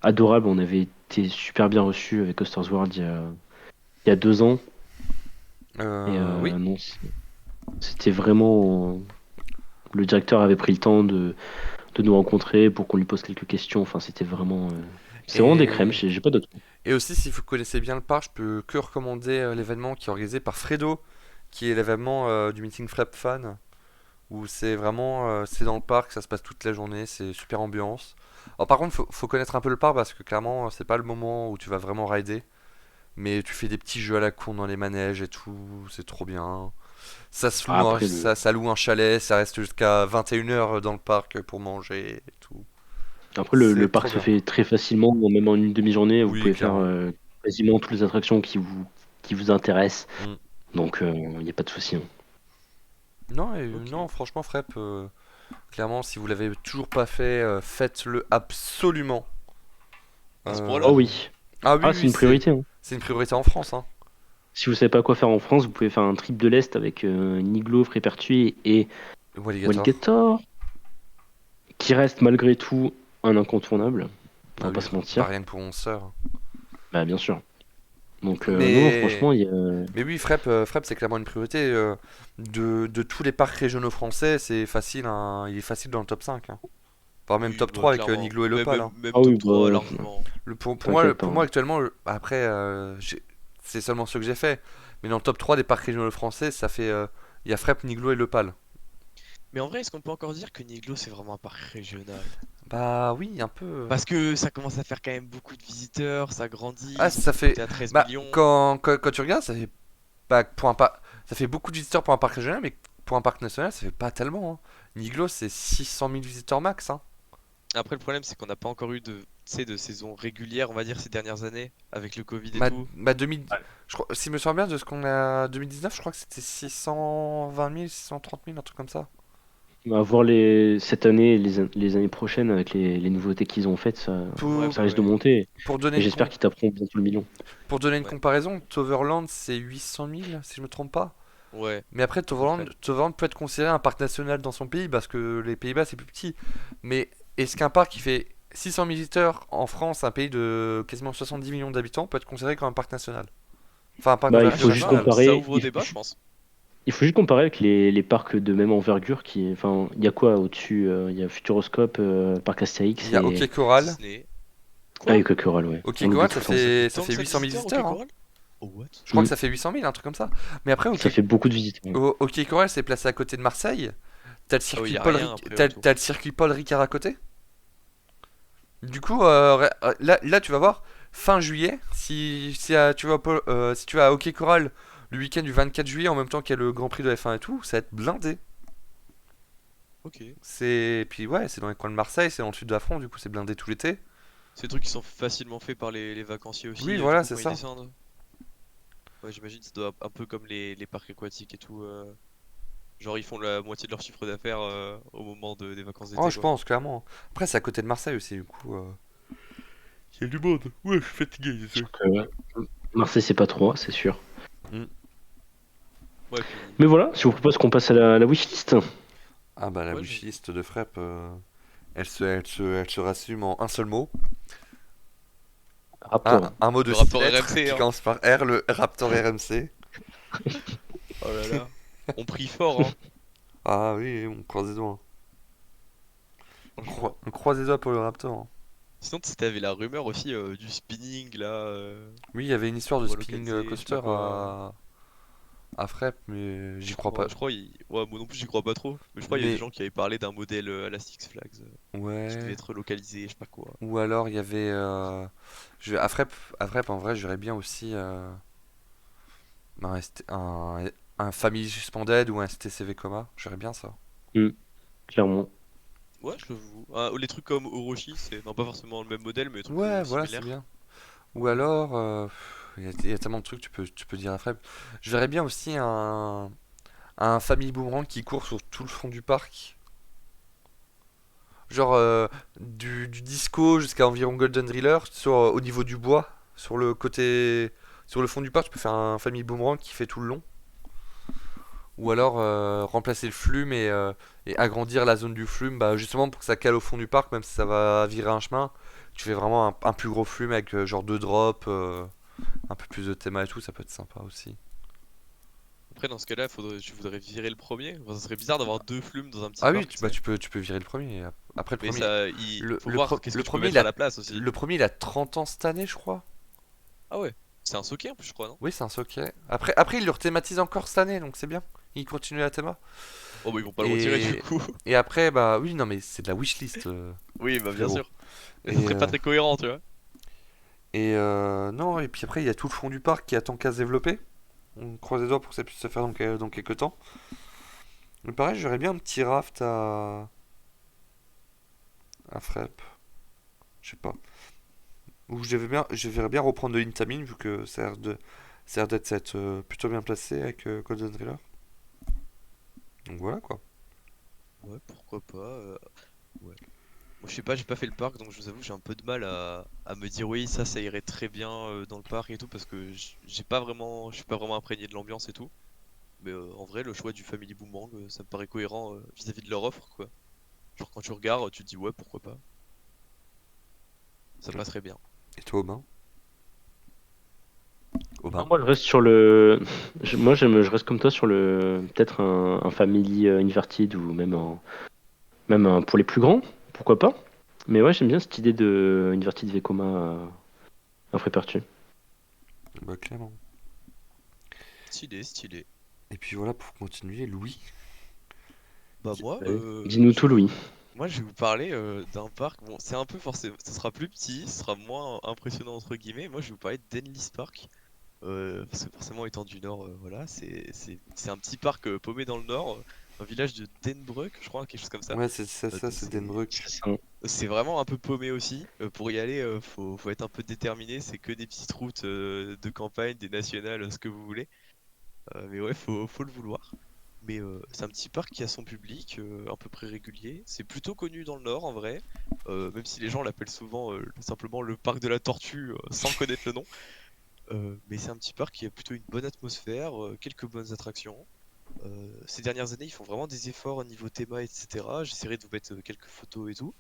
adorable. On avait été super bien reçus avec Coasters World il y a 2 ans et Oui. non, c'était vraiment. Le directeur avait pris le temps de nous rencontrer pour qu'on lui pose quelques questions. Enfin, c'était vraiment des crèmes. Et, J'ai pas d'autres mots. et aussi, si vous connaissez bien le parc, je peux que recommander l'événement qui est organisé par Fredo, qui est l'événement du meeting Frep Fan, où c'est vraiment, c'est dans le parc, ça se passe toute la journée, c'est super ambiance. Alors par contre, faut connaître un peu le parc parce que clairement, c'est pas le moment où tu vas vraiment rider, mais tu fais des petits jeux à la con dans les manèges et tout, c'est trop bien. Ah, après Ça loue un chalet, ça reste jusqu'à 21 h dans le parc pour manger et tout. le C'est parc trop se bien. fait très facilement, même en une demi-journée. Vous Oui, pouvez faire clairement. quasiment toutes les attractions qui vous intéressent. Mm. Donc, il n'y a pas de souci, hein. Non, Ok. non, franchement, Frep, clairement, si vous l'avez toujours pas fait, faites-le absolument. À ce Euh, point-là. Oh oui. Ah oui, Ah, c'est oui, une priorité, hein. c'est une priorité en France, hein. Si vous savez pas quoi faire en France, vous pouvez faire un trip de l'Est avec Niglo, Frépertuis et Ou Alligator. Walligator, qui reste malgré tout un incontournable. On Ah va pas oui, se bah mentir. rien que pour 11 sœurs. Bah, bien sûr. Donc, non, non, Mais, franchement, mais oui, Frep, c'est clairement une priorité. De tous les parcs régionaux français, c'est facile, hein, il est facile dans le top 5, hein. Voire même Oui, top bah, 3 avec clairement. Niglo et Lopal, hein. Même Ah oui, top 3 bah, largement. t'inquiète pas, Pour hein. moi actuellement, après, c'est seulement ce que j'ai fait. Mais dans le top 3 des parcs régionaux français, il y a Frep, Niglo et Lepal. Mais en vrai, est-ce qu'on peut encore dire que Niglo c'est vraiment un parc régional? Bah oui, un peu. Parce que ça commence à faire quand même beaucoup de visiteurs, ça grandit, Ah, ils ont ça peut-être fait. monté à 13 Bah, millions. quand tu regardes, ça fait. Bah, ça fait beaucoup de visiteurs pour un parc régional, mais pour un parc national, ça fait pas tellement, hein. Niglo, c'est 600 000 visiteurs max, hein. Après, le problème, c'est qu'on n'a pas encore eu tu sais, de saison régulière, on va dire, ces dernières années, avec le Covid et Ma, tout. ma 2000, je crois, si je me souviens bien de ce qu'on a 2019, je crois que c'était 620 000, 630 000, un truc comme ça. On va voir cette année et les années prochaines avec les nouveautés qu'ils ont faites, Ouais, Pour, ça bah risque de ouais. monter. pour donner Et une, j'espère com- qu'ils taperont bientôt le million. pour donner une Ouais. comparaison, Toverland, c'est 800 000, si je me trompe pas. Ouais, Mais après, à peu près. Toverland peut être considéré un parc national dans son pays parce que les Pays-Bas c'est plus petit. Mais est-ce qu'un parc qui fait 600 000 visiteurs en France, un pays de quasiment 70 millions d'habitants, peut être considéré comme un parc national? Enfin, un parc Bah, il d'envergure faut Je sais juste pas, nationale. ça comparer. ouvre au débat, je pense. Il faut juste comparer avec les parcs de même envergure enfin, il y a quoi au-dessus? Il y a Futuroscope, Parc Il Astérix y a OK et Coral. Disney. ah, Quoi? et Coquerolles, ouais. OK On oublie Coral, tout le temps. ça Tant que fait ça de 800 000 visiteurs, ok, visiteurs, hein. Coral? Oh, what? Je crois que Mm. ça fait 800 000, un truc comme ça. Mais après, Ça fait beaucoup de visites, ouais. OK Coral, c'est placé à côté de Marseille. Ah oui, y a rien après autour. T'as le circuit Paul Ricard à côté. Du coup, là, tu vas voir, fin juillet, si tu vas à OK Coral le week-end du 24 juillet, en même temps qu'il y a le Grand Prix de F1 et tout, ça va être blindé. Ok. Puis ouais, c'est dans les coins de Marseille, c'est dans le sud de la France, du coup c'est blindé tout l'été. C'est des trucs qui sont facilement faits par les vacanciers aussi, Oui, du voilà, coup, c'est quand ils ça. descendent. Ouais, j'imagine que ça doit un peu comme les parcs aquatiques et tout. Genre, ils font la moitié de leur chiffre d'affaires au moment des vacances Oh, d'été, je quoi. pense, clairement. Après, c'est à côté de Marseille aussi, du coup. Il y a du monde. Ouais, je suis fatigué, désolé. Ouais. Marseille, c'est pas trop, c'est sûr. Hmm. Ouais, puis. Mais voilà, si je vous propose qu'on passe à la wishlist. Ah bah la Ouais, wishlist de Frep, elle se résume en un seul mot. Raptor. Un mot de Le 6 Raptor lettres RMC, qui hein. commence par R, le Raptor RMC. Oh là là. On prie fort, hein. Ah oui, on croise les doigts, hein. Franchement. On croise les doigts pour le Raptor, hein. Sinon, t'avais la rumeur aussi du spinning là, Oui, il y avait une histoire de spinning relocalisé, je sais pas coaster quoi. à Frep, mais j'y crois pas. Ouais, moi non plus j'y crois pas trop. Mais je crois qu'il y a des Mais gens qui avaient parlé d'un modèle à la Six Flags qui devait ouais, être localisé, je sais pas quoi. ou alors il y avait à Frep en vrai, j'aurais bien aussi un Family Suspended ou un STCV Coma, j'aurais bien ça. Hmm, clairement. Ouais, je l'avoue. Ah, les trucs comme Orochi, c'est non pas forcément le même modèle, mais des trucs Ouais, voilà, c'est similaires. bien. Ou alors, il y a tellement de trucs que tu peux dire à Frep. Je verrais bien aussi un Family Boomerang qui court sur tout le fond du parc. Genre du disco jusqu'à environ Golden Driller au niveau du bois, sur le fond du parc, tu peux faire un Family Boomerang qui fait tout le long. Ou alors remplacer le flume et agrandir la zone du flume, bah, justement pour que ça cale au fond du parc, même si ça va virer un chemin. Tu fais vraiment un plus gros flume avec genre deux drops, un peu plus de théma et tout, ça peut être sympa aussi. Après, dans ce cas-là, tu voudrais virer le premier. Enfin, ça serait bizarre d'avoir deux flumes dans un petit Ah oui, parc, tu bah, sais. tu peux virer le premier. Après le Mais premier, ça, il le, faut le, voir pro- qu'est-ce que le tu peux premier, mettre à la place aussi. le premier il a 30 ans cette année, je crois. Ah ouais, c'est un socket en plus, je crois, non? Oui, c'est un socket. Après il le rethématise encore cette année, donc c'est bien. Il continue la théma. Oh bah ils vont pas le retirer du Et, coup. et après, bah oui, non, mais c'est de la wishlist, Oui, bah bien frérot. sûr. Mais ça Et, serait pas très cohérent, tu vois. non, et puis après, il y a tout le fond du parc qui attend qu'à se développer. On croise les doigts pour que ça puisse se faire dans quelques temps. Mais pareil, j'aurais bien un petit raft à Frep. Je sais pas. Ou je verrais bien reprendre de l'Intamin vu que ça a l'air d'être plutôt bien placé avec Golden Driller. Donc voilà quoi. Ouais, pourquoi pas. Ouais. Moi, je sais pas, j'ai pas fait le parc, donc je vous avoue, j'ai un peu de mal à me dire oui, ça irait très bien dans le parc et tout, parce que j'ai pas vraiment, je suis pas vraiment imprégné de l'ambiance et tout. Mais en vrai, le choix du Family Boomerang, ça me paraît cohérent vis-à-vis de leur offre, quoi. Genre quand tu regardes, tu te dis ouais, pourquoi pas, ça passerait bien. Et toi, Aubin? Non, Aubin? moi, je reste sur le. Moi, je reste comme toi sur le. Peut-être un Family Inverted ou pour les plus grands, pourquoi pas. Mais ouais, j'aime bien cette idée de Inverted Vekoma à Frépertu. Bah clairement. Stylé, stylé. Et puis voilà, pour continuer, Louis. Bah moi, Ouais. Dis-nous tout, Louis. je vais vous parler d'un parc. Bon, c'est un peu forcément, ce sera plus petit, ce sera moins impressionnant entre guillemets. Moi, je vais vous parler d'Enlis Park. Parce que forcément, étant du Nord, voilà, c'est un petit parc paumé dans le Nord, un village de Denbroek, je crois, quelque chose comme ça. Ouais, c'est ça, ça Donc c'est Denbrook. C'est ça. c'est vraiment un peu paumé aussi. Pour y aller, faut être un peu déterminé. C'est que des petites routes de campagne, des nationales, ce que vous voulez. Mais ouais, faut le vouloir. Mais c'est un petit parc qui a son public à peu près régulier. C'est plutôt connu dans le Nord en vrai, même si les gens l'appellent souvent simplement le parc de la Tortue sans connaître le nom. Mais c'est un petit parc qui a plutôt une bonne atmosphère, quelques bonnes attractions. Ces dernières années, ils font vraiment des efforts au niveau théma, etc. J'essaierai de vous mettre quelques photos et tout.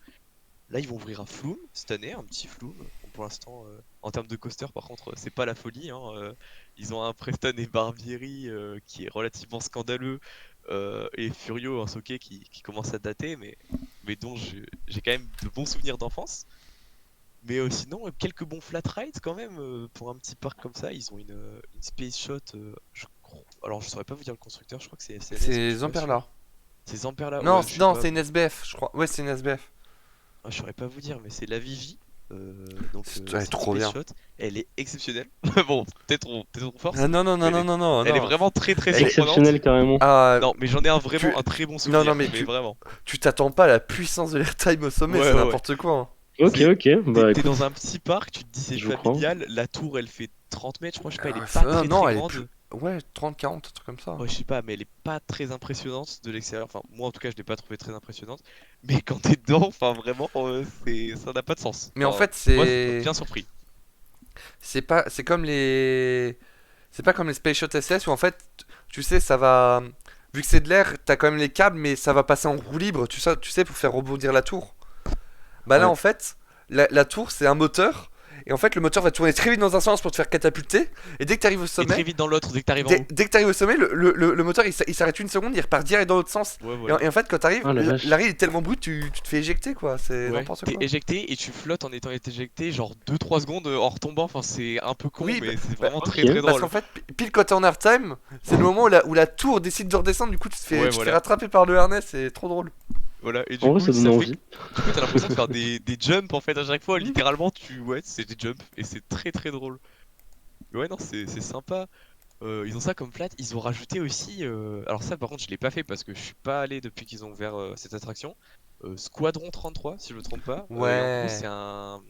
Là, ils vont ouvrir un Flume cette année, un petit Flume. Bon, pour l'instant, en termes de coaster, par contre, c'est pas la folie, hein. Ils ont un Preston et Barbieri qui est relativement scandaleux et Furio, un socket qui commence à dater, mais dont j'ai quand même de bons souvenirs d'enfance. Mais sinon, quelques bons flat rides quand même pour un petit parc comme ça. Ils ont une Space Shot. Alors, je saurais pas vous dire le constructeur, je crois que c'est SNS, mais je C'est suis pas Zamperla. sûr. C'est Zamperla, Non, ouais, je sais non, pas. c'est une SBF, je crois. Ouais, c'est une SBF. Ah, je saurais pas vous dire, mais c'est la Vigie. Elle est C'est une trop Space bien. Shot. Elle est exceptionnelle. Bon, peut-être on force, Ah, non, non, mais non, non, non, non, elle est non. vraiment très très Elle est... surprenante. Exceptionnel, carrément. Ah, Non, mais j'en ai vraiment tu... un très bon Non, non, souvenir, mais mais vraiment. tu t'attends pas à la puissance de l'airtime au sommet, Ouais, c'est ouais, ouais. n'importe quoi, hein. Ok, C'est, ok. Bah t'es dans écoute, un petit parc, tu te dis c'est je vous crois. familial. La tour, elle fait 30 mètres, je crois, je sais pas, elle est pas Ah, très très non, elle est plus. grande. Ouais, 30, 40, un truc comme ça. Ouais, je sais pas, mais elle est pas très impressionnante de l'extérieur. Enfin, moi en tout cas, je l'ai pas trouvée très impressionnante. Mais quand t'es dedans, enfin vraiment, ça n'a pas de sens. Mais en Enfin, fait, moi, ça m'a bien surpris. c'est pas, c'est comme les, c'est pas comme les Space Shot SS où en fait, tu sais, ça va, vu que c'est de l'air, t'as quand même les câbles, mais ça va passer en roue libre, tu sais, pour faire rebondir la tour. Bah là, Ouais. en fait, la tour, c'est un moteur, Et en fait, le moteur va tourner très vite dans un sens pour te faire catapulter. Et dès que t'arrives au Et très sommet, vite dans l'autre dès que t'arrives en haut. dès que t'arrives au sommet, le moteur il s'arrête une seconde, il repart direct dans l'autre sens. Ouais, Et, voilà. et en fait, quand t'arrives, Ah la vache. l'arrêt est tellement brut, tu te fais éjecter quoi. C'est Ouais, n'importe t'es quoi. éjecté et tu flottes en étant éjecté genre 2-3 secondes en retombant, enfin c'est un peu con Oui, mais c'est bah, vraiment très ok. très parce drôle. qu'en fait, pile quand t'es en airtime, c'est le moment où la tour décide de redescendre, du coup Ouais, tu te fais voilà. rattraper par le harnais, c'est trop drôle. Voilà, et En du vrai, coup ça donne ça fait envie. du coup t'as l'impression de faire des jumps en fait à chaque fois, Mm. littéralement ouais c'est des jumps et c'est très très drôle. Mais ouais non c'est sympa. Ils ont ça comme plat, ils ont rajouté aussi, alors ça par contre je l'ai pas fait parce que je suis pas allé depuis qu'ils ont ouvert cette attraction, Squadron 33 si je me trompe pas, et en gros c'est Ouais.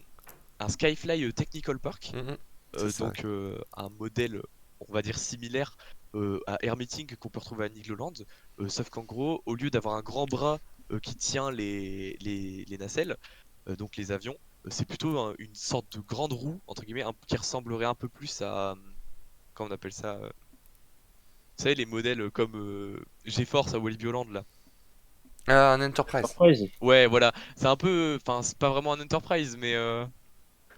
un Skyfly Technical Park. Mhm. C'est ça. Donc un modèle, on va dire similaire à Air Meeting qu'on peut retrouver à Nigloland, sauf qu'en gros, au lieu d'avoir un grand bras qui tient les nacelles, donc les avions, c'est plutôt une sorte de grande roue, entre guillemets, qui ressemblerait un peu plus à, comment on appelle ça, vous savez, les modèles comme GeForce à Walibi Holland là. Un Enterprise. Surprise. Ouais, voilà, c'est un peu, enfin, c'est pas vraiment un Enterprise, mais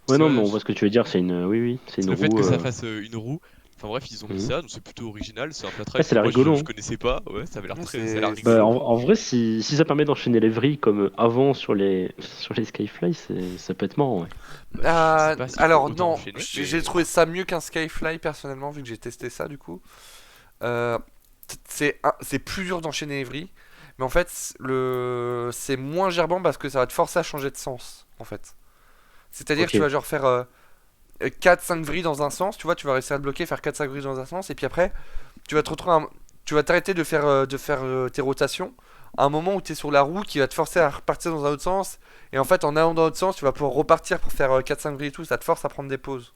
Ouais, tu non, mais vois, on voit ce que tu veux dire. C'est une, oui, oui, c'est c'est une le fait roue. que ça fasse une roue. Enfin bref, ils ont mis Mhm. ça, donc c'est plutôt original. C'est un flat Ouais, ride c'est que la moi rigolo, je hein. connaissais pas. Ouais, ça avait l'air Ouais, très, ça a l'air Bah, rigolo. en vrai, si ça permet d'enchaîner les vrilles comme avant sur les, sur les Skyfly, ça peut être marrant, ouais. Bah, je sais pas s'il faut Alors autant non, enchaîner, j'ai mais trouvé ça mieux qu'un Skyfly personnellement vu que j'ai testé ça du coup. Euh, c'est plus dur d'enchaîner les vrilles, mais en fait c'est moins gerbant parce que ça va te forcer à changer de sens en fait. C'est-à-dire que Ok. tu vas genre faire 4-5 vrilles dans un sens, tu vois, tu vas réussir à te bloquer, faire 4-5 vrilles dans un sens, et puis après tu vas te retrouver tu vas t'arrêter de faire tes rotations à un moment où tu es sur la roue qui va te forcer à repartir dans un autre sens, et en fait en allant dans l'autre sens tu vas pouvoir repartir pour faire 4-5 vrilles et tout, ça te force à prendre des pauses.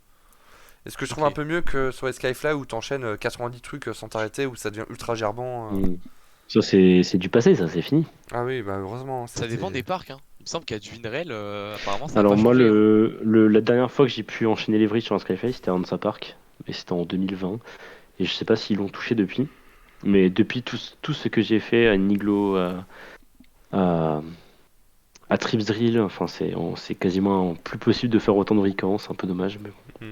Et ce que je trouve un ok. peu mieux que sur les Skyfly où t'enchaînes 90 trucs sans t'arrêter, où ça devient ultra gerbant. Hmm. Ça, c'est du passé, ça, c'est fini. Ah oui, bah heureusement, Ça dépend c'était. des parcs, hein. Il me semble qu'à Duinerel, apparemment ça a Alors pas moi, changé, hein. la dernière fois que j'ai pu enchaîner les vrilles sur un Skyfly, c'était à Hansa Park, et c'était en 2020. Et je sais pas s'ils l'ont touché depuis, mais depuis tout ce que j'ai fait à Niglo, à, à Trips Drill, enfin c'est quasiment plus possible de faire autant de vrilles qu'avant, c'est un peu dommage, mais bon,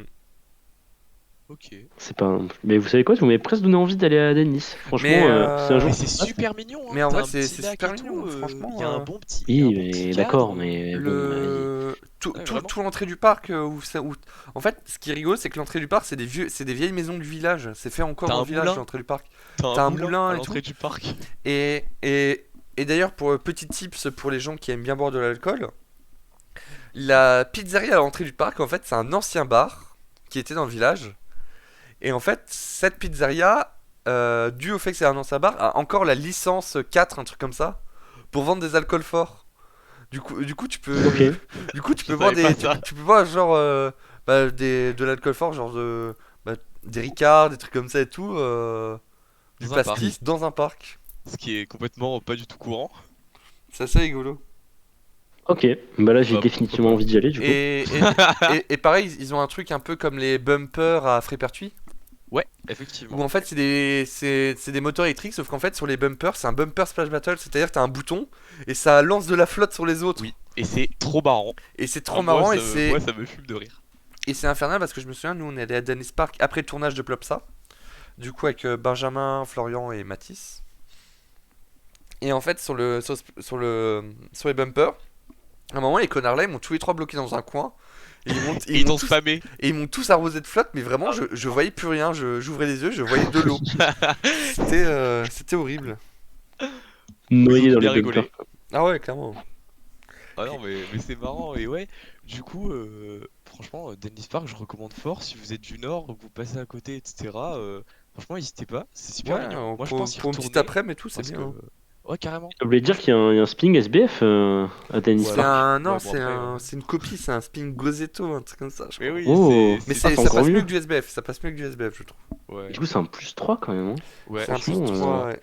Ok. c'est pas. Mais vous savez quoi, vous m'avez presque donné envie d'aller à Dennis. Mais, Franchement, si un jour Mais ça c'est se passe. super mignon, hein. mais en T'as vrai, un c'est petit c'est lac super et tout. mignon, Il franchement. y a il y a un Oui, bon petit mais cadre. d'accord, mais bon, Le tout, Ouais, tout, vraiment. tout l'entrée du parc en fait ce qui est rigolo c'est que l'entrée du parc c'est des vieilles maisons du village, c'est fait encore T'as dans un le village moulin, l'entrée du parc. t'as un T'as un moulin moulin à et tout. l'entrée du parc. Et d'ailleurs pour petit tips pour les gens qui aiment bien boire de l'alcool, la pizzeria à l'entrée du parc en fait c'est un ancien bar qui était dans le village. Et en fait cette pizzeria dû au fait que c'est un ancien bar a encore la licence 4 un truc comme ça pour vendre des alcools forts. Du coup, tu ok. peux, du coup, tu Je peux boire savais pas tu, ça. tu peux boire genre de l'alcool fort, genre des Ricard, des trucs comme ça et tout, du Dans un parc. pastis dans un parc. Ce qui est complètement pas du tout courant. C'est assez rigolo. Ok, bah là j'ai Bah pourquoi définitivement pas. envie d'y aller du coup. Et pareil, ils ont un truc un peu comme les bumpers à Frépertuis, Ouais, où effectivement. en fait c'est des moteurs électriques, sauf qu'en fait sur les bumpers c'est un bumper splash battle, c'est-à-dire que t'as un bouton et ça lance de la flotte sur les autres. Oui, et c'est trop marrant. Et c'est Enfin, trop marrant et moi c'est ça me fume de rire. et c'est infernal parce que je me souviens, nous on est allé à Dennis Park après le tournage de Plopsa. Du coup avec Benjamin, Florian et Mathis. Et en fait sur les bumpers, à un moment les connards là ils m'ont tous les trois bloqués dans un coin. Et Et ils t'ont spamé. ils m'ont tous arrosé de flotte, mais vraiment je voyais plus rien, j'ouvrais les yeux, je voyais de l'eau. C'était horrible. Ils ont Noyé dû dans les bien bumpers. rigoler. Ah ouais clairement. Ah non, mais c'est marrant. Et ouais, du coup, franchement, Dennis Park, je recommande fort. Si vous êtes du Nord, que vous passez à côté, etc. Franchement, n'hésitez pas. C'est super Ouais, mignon. Moi, je pour, pense y pour une petite retourner. après-midi et tout, c'est Parce bien, que. hein. Ouais, carrément. Vous voulez dire qu'il y a un spinning SBF à Dennis C'est Voilà. Park? un non, Ouais, bon, après, c'est une copie, c'est un spin Gozetto, un truc comme ça, je mais crois. oui, Oh, Mais ah, c'est ça encore passe mieux mieux. que du SBF, ça passe mieux que du SBF, je trouve. Ouais, Du coup, c'est un plus 3 quand même, hein. ouais, C'est un plus Franchement, 3, ouais.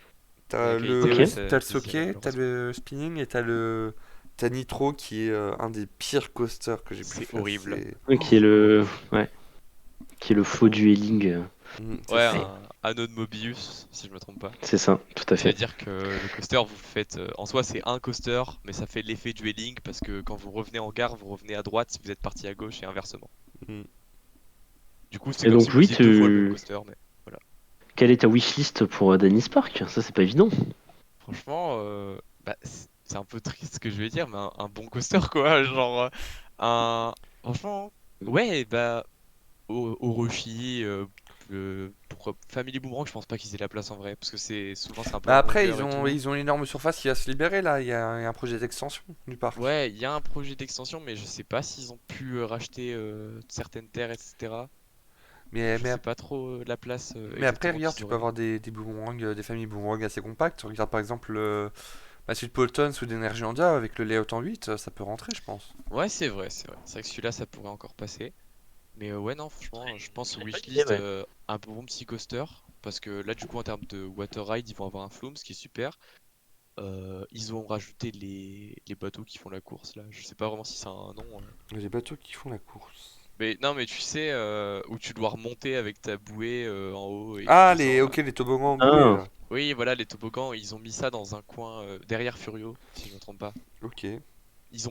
la T'as qualité, Ok. ouais, t'as le c'est tiré, Socket, t'as malheureusement. le spinning et t'as Nitro qui est un des pires coasters que j'ai pu C'est faire. horrible. Ouais, qui est le, ouais, qui est le faux dueling. C'est Ouais, ça. un anneau de Mobius, si je me trompe pas. C'est ça, tout à fait. C'est-à-dire que le coaster, vous le faites. En soi, c'est un coaster, mais ça fait l'effet dueling parce que quand vous revenez en gare, vous revenez à droite si vous êtes parti à gauche et inversement. Mm. Du coup, c'est Et comme donc si vous oui, faisiez 2 fois le même coaster, mais voilà. quelle est ta wishlist pour Dennis Park? Ça, c'est pas évident. Franchement, bah, c'est un peu triste ce que je vais dire, mais un bon coaster quoi. Genre, un. Franchement, ouais, bah, Orochi, pourquoi Family Boomerang, je pense pas qu'ils aient la place en vrai, parce que souvent c'est un peu Bah en après, longueur et tout. ils ont une énorme surface qui va se libérer là. Il y a un projet d'extension du parc. Ouais, il y a un projet d'extension, mais je sais pas s'ils ont pu racheter certaines terres, etc. Donc Mais, je mais, sais pas trop la place mais après, exactement regarde, qu'ils tu peux auraient. avoir des boomerangs, des familles boomerangs assez compactes. Regarde par exemple bah, celui de Polton sous d'Energiandia avec le layout en 8, ça peut rentrer, je pense. Ouais, c'est vrai, c'est vrai. C'est vrai que celui-là, ça pourrait encore passer. Mais ouais, non, franchement, je pense Ce au serait pas une idée, wishlist ouais. un bon petit coaster. Parce que là, du coup, en termes de water ride, ils vont avoir un flume, ce qui est super. Ils ont rajouté les bateaux qui font la course là. Je sais pas vraiment si c'est un nom. Les bateaux qui font la course. Mais non, mais tu sais, où tu dois remonter avec ta bouée en haut et tu Ah, descends ok, là. les toboggans en bouée Ah, là. Oui, voilà, les toboggans, ils ont mis ça dans un coin derrière Furio, si je me trompe pas. Ok. Ils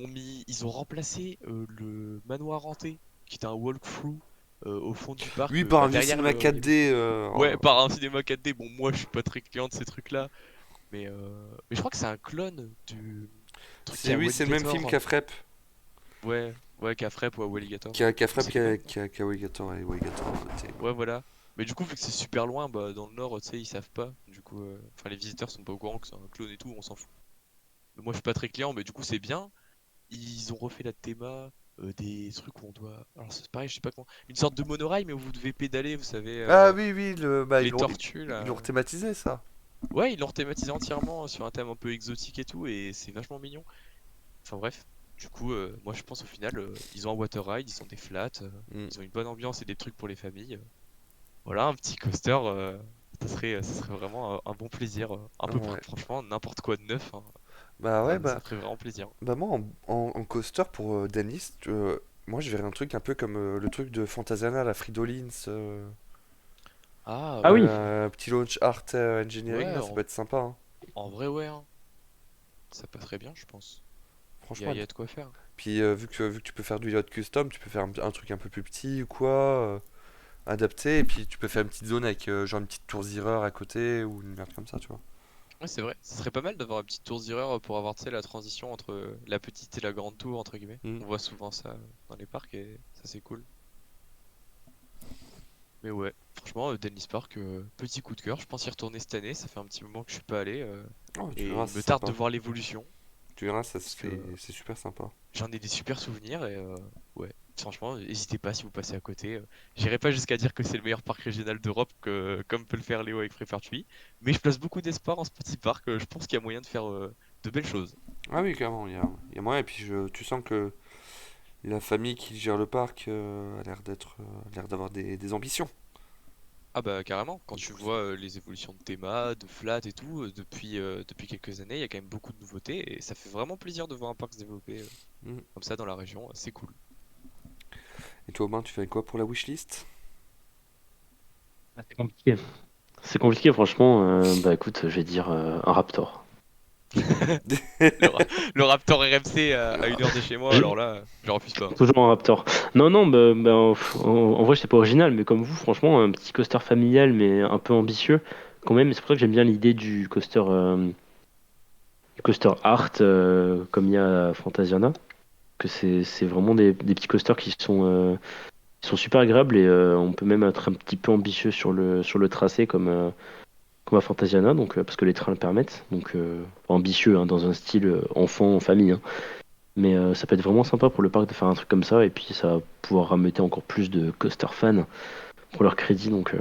ont remplacé le manoir hanté, qui était un walkthrough au fond du parc, Oui, par un bah, vieux derrière cinéma les vaisseaux. 4D. Ouais, par un cinéma 4D. Bon, moi, je suis pas très client de ces trucs-là, mais je crois que c'est un clone du truc qui a Oui, c'est le même film Walligator. qu'Afrep. Ouais, ouais, Cafrep ou Walligator. Qu'Afrep, C'est le même, non? Alligator et Alligator en fait. Ouais, voilà. Mais du coup, vu que c'est super loin, bah, dans le nord, tu sais, ils savent pas. Du coup, enfin, les visiteurs sont pas au courant que c'est un clone et tout, on s'en fout. Mais moi, je suis pas très client, mais du coup, c'est bien. Ils ont refait la théma, des trucs où on doit. Alors, c'est pareil, je sais pas comment. Une sorte de monorail, mais où vous devez pédaler, vous savez, Ah oui, oui, les tortues, ils là. l'ont thématisé ça. Ouais, ils l'ont thématisé entièrement sur un thème un peu exotique et tout, et c'est vachement mignon. Enfin, bref. Du coup, moi, je pense au final, ils ont un water ride, ils ont des flats, Mm. ils ont une bonne ambiance et des trucs pour les familles. Voilà, un petit coaster, ça serait vraiment un bon plaisir. Un peu, Ouais. franchement, n'importe quoi de neuf, hein, Bah ouais, ça ferait vraiment plaisir. bah moi en coaster pour Dennis, moi je verrais un truc un peu comme le truc de Fantasiana, la Fridolins, Ah ah ouais, oui. petit launch art engineering ouais, là, ça peut être sympa, hein. en vrai, ouais, hein, ça passerait bien, je pense. Franchement. Il y a de quoi faire. Puis vu que tu peux faire du yacht custom, tu peux faire un truc un peu plus petit ou quoi, adapté, et puis tu peux faire une petite zone avec genre une petite tour Zero à côté ou une merde comme ça, tu vois. Ouais, c'est vrai, ce serait pas mal d'avoir une petite tour d'erreur pour avoir, tu sais, la transition entre la petite et la grande tour, entre guillemets. Mm. On voit souvent ça dans les parcs et ça, c'est cool. Mais ouais, franchement, Dennis Park, petit coup de cœur. Je pense y retourner cette année. Ça fait un petit moment que je suis pas allé. Oh, tu Et verras, il me c'est tarde de sympa. voir l'évolution. Tu verras, ça se Parce fait, que c'est super sympa. j'en ai des super souvenirs. Et ouais, franchement, n'hésitez pas si vous passez à côté. J'irai pas jusqu'à dire que c'est le meilleur parc régional d'Europe, comme peut le faire Léo avec Frépertuis. Mais je place beaucoup d'espoir en ce petit parc. Je pense qu'il y a moyen de faire de belles choses. Ah oui, clairement, il y a moyen, et puis tu sens que la famille qui gère le parc a l'air d'avoir des ambitions. Ah bah carrément, quand Du tu coup, vois les évolutions de théma, de flat et tout, depuis quelques années, il y a quand même beaucoup de nouveautés et ça fait vraiment plaisir de voir un parc se développer Mm. comme ça dans la région, c'est cool. Et toi, Aubin, tu fais quoi pour la wishlist? Ah, c'est compliqué. C'est compliqué, franchement. Bah écoute, je vais dire un Raptor. Le, ra- le Raptor RMC à 1 heure de chez moi, J'ai alors là, je refuse pas, hein. toujours un Raptor. Non, non, en vrai, c'est pas original, mais comme vous, franchement, un petit coaster familial, mais un peu ambitieux, quand même. C'est pour ça que j'aime bien l'idée du coaster art, comme il y a à Fantasiana. Que c'est vraiment des petits coasters qui sont super agréables et on peut même être un petit peu ambitieux sur le tracé comme à Fantasiana, donc, parce que les trains le permettent. Donc ambitieux hein, dans un style enfant, famille, hein. Mais ça peut être vraiment sympa pour le parc de faire un truc comme ça et puis ça va pouvoir ramener encore plus de coaster fans pour leur crédit. Donc,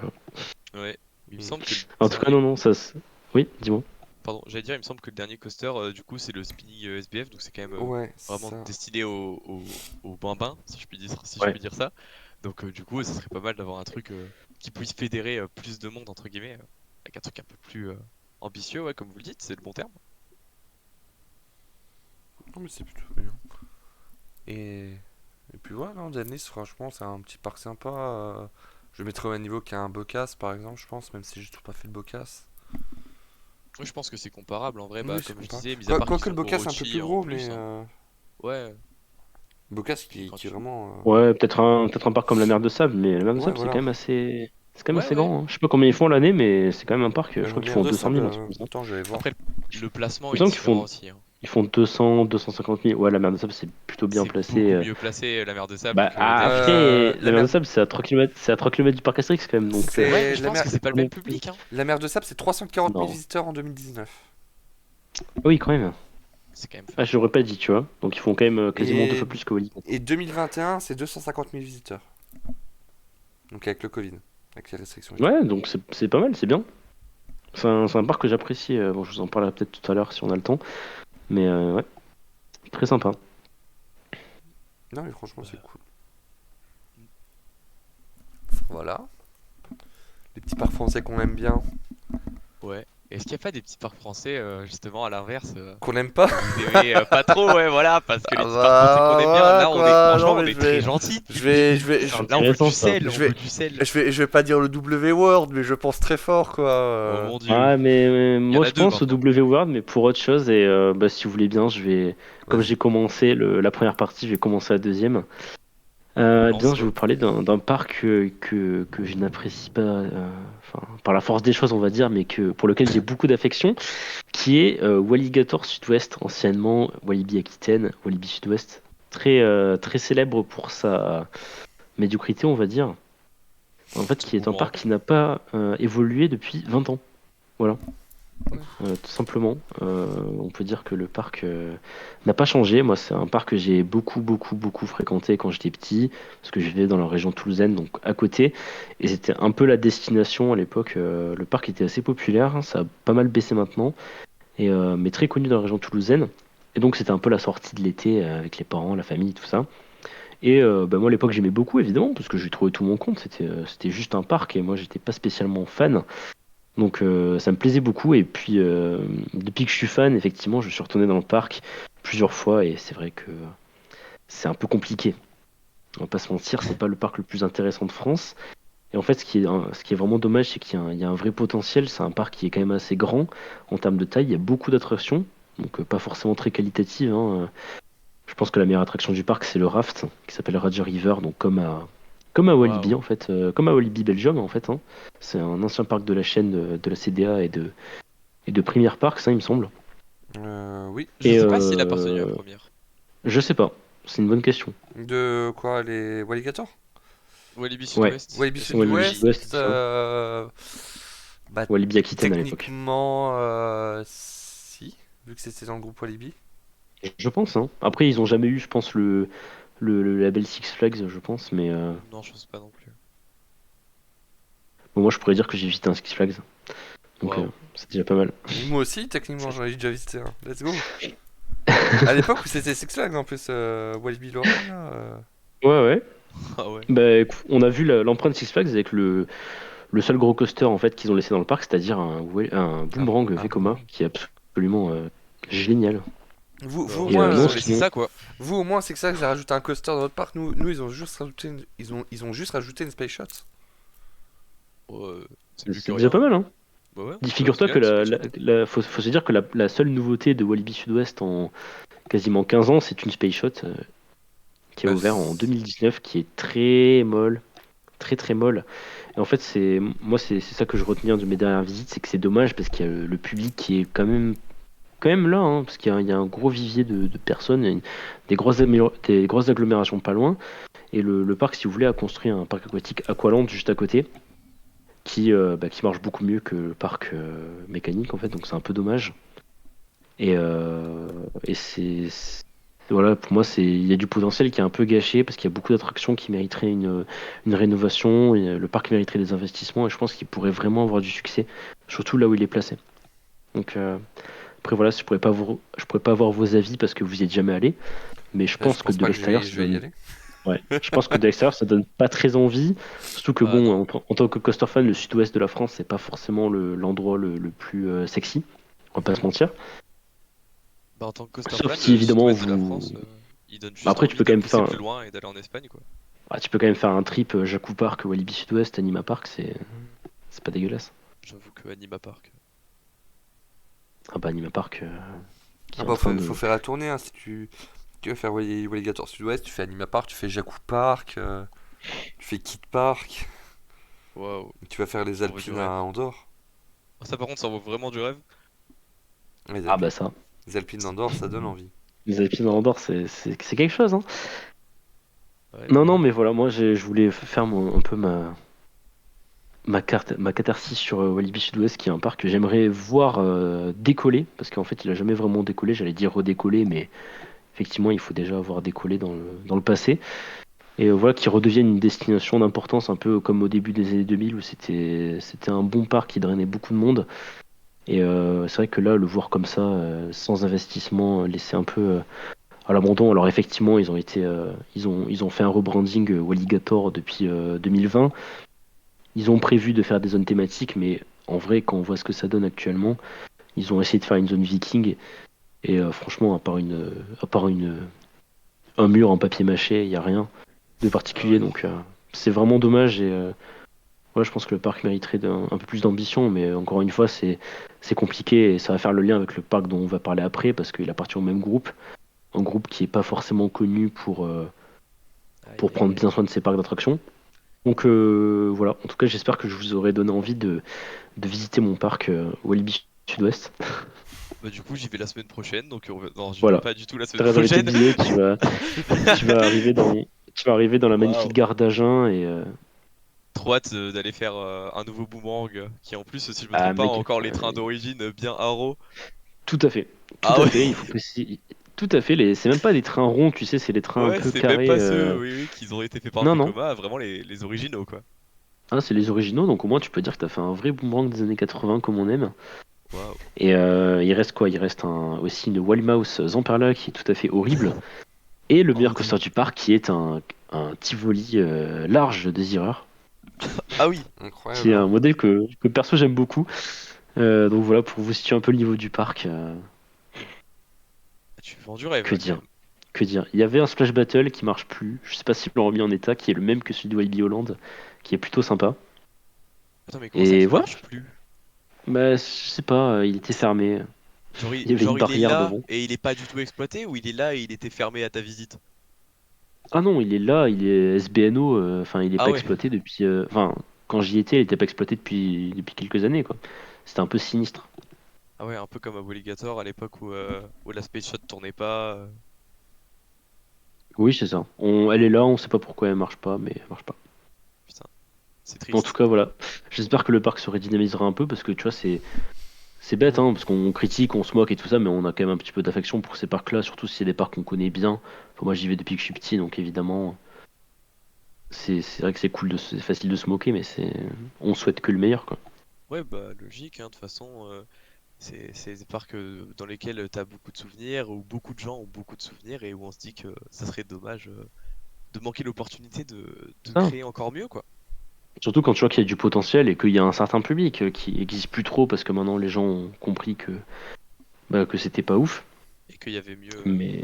Ouais, il me Mm. semble que le en tout cas, dernier, non, non, oui, dis-moi. pardon, j'allais dire, il me semble que le dernier coaster, du coup, c'est le spinning SBF, donc c'est quand même Ouais, vraiment c'est ça. destiné au bambins, si je Ouais. puis dire ça. Donc du coup, ça serait pas mal d'avoir un truc qui puisse fédérer plus de monde, entre guillemets, avec un truc un peu plus ambitieux, ouais, comme vous le dites, c'est le bon terme. Non, mais c'est plutôt bien. Et, et puis voilà, non, Dennis, franchement, c'est un petit parc sympa. Je le mettrais au même niveau qu'un Bocas, par exemple, je pense, même si j'ai toujours pas fait le Bocas. Oui, je pense que c'est comparable, en vrai, bah, Oui, c'est comme je comparable. disais, mis à part qu'ils Quoique le font Bocas, c'est un peu plus Orochi en gros, plus, mais hein. Ouais, Bocas Quand qui est tu... vraiment. Ouais, peut-être un parc comme la mer de Sable, mais la mer de Ouais, Sable, c'est voilà. quand même assez. C'est quand même Ouais, assez ouais. grand, hein. Je sais pas combien ils font l'année, mais c'est quand même un parc. Je crois qu'ils Mer font de 200 Sable, 000, un truc comme ça. attends, je vais voir. Après, le placement Il me est semble qu'ils différent font, aussi, hein. ils font 200, 250 000. Ouais, la mer de Sable, c'est plutôt bien C'est placé. beaucoup mieux placé la mer de Sable Bah, que le Delphes. la La mer mer, de Sable, c'est à 3 km, c'est à 3 km du parc Astérix quand même, donc Ouais, mais c'est je la pense mer, que c'est pas le non même plus. public, hein. la mer de Sable, c'est 340 000 Non. visiteurs en 2019. Ah oui, quand même. C'est quand même Ah, fun. je l'aurais pas dit, tu vois. Donc ils font quand même quasiment deux Et, fois plus que Wally. et 2021, c'est 250 000 visiteurs. Donc avec le Covid, avec les restrictions et tout. Ouais, donc c'est pas mal, c'est bien. C'est un parc que j'apprécie. Bon, je vous en parlerai peut-être tout à l'heure si on a le temps. Mais ouais, très sympa. Non, mais franchement, c'est Bah, cool. Voilà. Les petits parcs français qu'on aime bien. ouais. Est-ce qu'il n'y a pas des petits parcs français, justement, à l'inverse, Qu'on n'aime pas. que vous aimez pas trop, ouais, voilà, parce que Ah les petits parcs français qu'on bah, aime bien, voilà là, on est, quoi. Non, franchement, on mais est très gentils je depuis le vais, je début. vais, C'est Là, on veut du intéressant ça. sel, on je veut vais, du sel. je vais pas dire le W word, mais je pense très fort quoi. Oh mon dieu. Ouais, mais Il y en moi a je deux pense au maintenant. W Word, mais pour autre chose. Et bah, si vous voulez bien, comme Vas-y. j'ai commencé la première partie, je vais commencer la deuxième. Eh bien, je vais Lance-toi. vous parler d'un parc que je n'apprécie pas, enfin, par la force des choses, on va dire, mais pour lequel j'ai beaucoup d'affection, qui est Walligator Sud-Ouest, anciennement Walibi Aquitaine, Walibi Sud-Ouest. Très célèbre pour sa médiocrité, on va dire. En fait, Son qui est un boomerang. parc qui n'a pas évolué depuis 20 ans. Voilà. Ouais. Tout simplement. On peut dire que le parc n'a pas changé. Moi, c'est un parc que j'ai beaucoup, beaucoup, beaucoup fréquenté quand j'étais petit, parce que je vivais dans la région toulousaine, donc à côté. Et c'était un peu la destination à l'époque. Le parc était assez populaire, hein, ça a pas mal baissé maintenant, mais très connu dans la région toulousaine. Et donc, c'était un peu la sortie de l'été avec les parents, la famille, tout ça. Et bah, moi, à l'époque, j'aimais beaucoup, évidemment, parce que j'ai trouvé tout mon compte. C'était juste un parc, et moi, j'étais pas spécialement fan. Donc ça me plaisait beaucoup et puis depuis que je suis fan, effectivement, je suis retourné dans le parc plusieurs fois et c'est vrai que c'est un peu compliqué. On va pas se mentir, c'est pas le parc le plus intéressant de France. Et en fait, ce qui est vraiment dommage, c'est qu'il y a un vrai potentiel. C'est un parc qui est quand même assez grand en termes de taille. Il y a beaucoup d'attractions, donc pas forcément très qualitatives, hein. Je pense que la meilleure attraction du parc, c'est le raft qui s'appelle Raja River, donc comme à Walibi Waouh. en fait, comme à Walibi Belgium en fait, hein. C'est un ancien parc de la chaîne de la CDA et de Premier Park, ça il me semble. Oui. Je Et sais pas s'il appartenait à première. je sais pas, c'est une bonne question. De quoi les Walligator? Walibi Ouais, Sud-Ouest. Walibi Est-ce que Walibi Walibi. Sud-Ouest, Sud-Ouest. c'est ça. Bah, Walibi Aquitaine à l'époque. techniquement, si, vu que c'était dans le groupe Walibi. Je pense, hein. Après, ils ont jamais eu, je pense, le label Six Flags, je pense, mais Non, je sais pas non plus. bon, moi je pourrais dire que j'ai visité un Six Flags, donc Waouh. c'est déjà pas mal. Moi aussi, techniquement, j'en ai déjà visité un. Let's go. À l'époque où c'était Six Flags en plus, Walibi Lorraine, là, Ouais, ouais. Ah ouais. Bah, on a vu l'empreinte Six Flags avec le seul gros coaster en fait qu'ils ont laissé dans le parc, c'est-à-dire un boomerang un Vekoma boomerang. qui est absolument génial. Bah, Vous au Et moins, heureusement qu'ils non, ont laissé sinon, ça, quoi. vous au moins, Six Flags a rajouté un coaster dans notre parc. Nous, ils ont juste rajouté ils ont juste rajouté une Space Shot. C'est mieux que c'est déjà rien, pas hein. mal, hein. Bah ouais, Dis, bah, c'est figure-toi bien que une Space Shuttle. faut se dire que la seule nouveauté de Walibi Sud-Ouest en quasiment 15 ans, c'est une Space Shot qui a Bah, ouvert en 2019, qui est très molle, très très molle. Et en fait, c'est ça que je retiens de mes dernières visites, c'est que c'est dommage parce qu'il y a le public qui est quand même là, hein, parce qu'il y a un gros vivier de personnes, et des grosses agglomérations pas loin. Et le parc, si vous voulez, a construit un parc aquatique Aqualand juste à côté, qui marche beaucoup mieux que le parc mécanique, en fait, donc c'est un peu dommage. Et voilà, pour moi, il y a du potentiel qui est un peu gâché, parce qu'il y a beaucoup d'attractions qui mériteraient une rénovation, et le parc mériterait des investissements, et je pense qu'il pourrait vraiment avoir du succès, surtout là où il est placé. Donc, après, voilà, je pourrais pas avoir vos avis parce que vous y êtes jamais allé, mais je je pense que pense de pas que l'extérieur, je ça vais y donne. aller. Ouais, je pense que de l'extérieur, ça donne pas très envie. Surtout que Ah bon, non. en tant que coaster fan, le sud-ouest de la France, c'est pas forcément l'endroit le plus sexy. On va pas se mentir. Bah, en tant que coaster Sauf fan, si le évidemment sud-ouest de la vous. France, il donne Bah, juste après, tu envie peux de quand même pousser faire, plus loin et d'aller en Espagne, quoi. tu peux quand même faire un trip Jacou Park, Walibi Sud-Ouest, Anima Park, c'est pas dégueulasse. J'avoue que Anima Park. Ah bah Anima Park qui Ah est en bah train faut de. faire la tournée hein, si Tu vas faire Walligator Sud-Ouest, tu fais Anima Park, tu fais Jakku Park, tu fais Kid Park, Waouh. tu vas faire les Ça envoie du Alpines rêve. à Andorre. Ça, par contre, ça envoie vraiment du rêve. Les Ah Alpines, bah ça. les Alpines d'Andorre, ça donne envie. Les Alpines en Andorre, c'est quelque chose, hein. Ouais, Non, bah non, ouais. mais voilà, moi je voulais faire un peu ma catharsis sur Walibi Sud-Ouest, qui est un parc que j'aimerais voir décoller, parce qu'en fait il a jamais vraiment décollé, j'allais dire redécoller, mais effectivement il faut déjà avoir décollé dans le passé. Et voilà, qui redevienne une destination d'importance, un peu comme au début des années 2000, où c'était un bon parc qui drainait beaucoup de monde. Et c'est vrai que là, le voir comme ça, sans investissement, laissé un peu à l'abandon. Alors effectivement, ils ont fait un rebranding Walligator depuis 2020. Ils ont prévu de faire des zones thématiques, mais en vrai, quand on voit ce que ça donne actuellement, ils ont essayé de faire une zone viking. Et franchement, à part un mur en papier mâché, il n'y a rien de Ah particulier. ouais. Donc c'est vraiment dommage. Et ouais, je pense que le parc mériterait un peu plus d'ambition. Mais encore une fois, c'est compliqué. Et ça va faire le lien avec le parc dont on va parler après, parce qu'il appartient au même groupe. Un groupe qui n'est pas forcément connu Aïe, pour aïe, prendre aïe. bien soin de ses parcs d'attractions. Donc voilà, en tout cas j'espère que je vous aurai donné envie de visiter mon parc Walibi Sud-Ouest. Bah, du coup, j'y vais la semaine prochaine. Donc, non, j'y vais Voilà, pas du tout la t'as semaine réservé tes prochaine. billets, tu vas arriver dans la magnifique Waouh. gare d'Agen et Trop hâte d'aller faire un nouveau boomerang qui, en plus, si je me ah trompe pas, a mec, encore les trains d'origine bien haro. tout à fait, tout Ah à ouais. fait, il faut préciser, tout à fait, c'est même pas des trains ronds, tu sais, c'est des trains un Ouais, peu c'est même carrés. pas ceux, oui, oui, qui ont été faits par Non, non, Vekoma, vraiment les originaux, quoi. ah, c'est les originaux, donc au moins tu peux dire que t'as fait un vrai boomerang des années 80 comme on aime. Waouh. Et il reste quoi? Il reste aussi une Wallmouse Zamperla qui est tout à fait horrible. Et le Oh meilleur coaster non. du parc qui est un Tivoli large désireur, Ah oui. qui Incroyable, est hein. un modèle que perso j'aime beaucoup. Donc voilà, pour vous situer un peu le niveau du parc, Tu vends du rêve, que là, quand dire? même. Que dire? Il y avait un Splash Battle qui marche plus, je sais pas s'ils l'ont remis en état, qui est le même que celui de Walibi Holland, qui est plutôt sympa. Attends, mais comment ça, Et qui voilà, marche plus? bah, je sais pas, il était fermé, il y avait une Genre, il est barrière là devant. et il est pas du tout exploité, ou il est là et il était fermé à ta visite? Ah non, il est là, il est SBNO, enfin il est Ah pas ouais. exploité depuis. Enfin, quand j'y étais, il était pas exploité depuis quelques années, quoi. C'était un peu sinistre. Ah ouais, un peu comme à Alligator à l'époque où la Space Shot tournait pas. Oui, c'est ça. Elle est là, on sait pas pourquoi elle marche pas, mais elle marche pas. Putain, c'est En tout triste. cas, voilà. J'espère que le parc se redynamisera un peu parce que tu vois, c'est bête, Mm. hein, parce qu'on critique, on se moque et tout ça, mais on a quand même un petit peu d'affection pour ces parcs-là, surtout si c'est des parcs qu'on connaît bien. Enfin, moi, j'y vais depuis que je suis petit, donc évidemment, c'est vrai que c'est cool, c'est facile de se moquer, mais on souhaite que le meilleur, quoi. Ouais, bah logique, hein, de toute façon, c'est des parcs dans lesquels t'as beaucoup de souvenirs, où beaucoup de gens ont beaucoup de souvenirs, et où on se dit que ça serait dommage de manquer l'opportunité de Ah. créer encore mieux, quoi. Surtout quand tu vois qu'il y a du potentiel et qu'il y a un certain public qui existe plus trop parce que maintenant les gens ont compris que c'était pas ouf. Et qu'il y avait mieux. Mais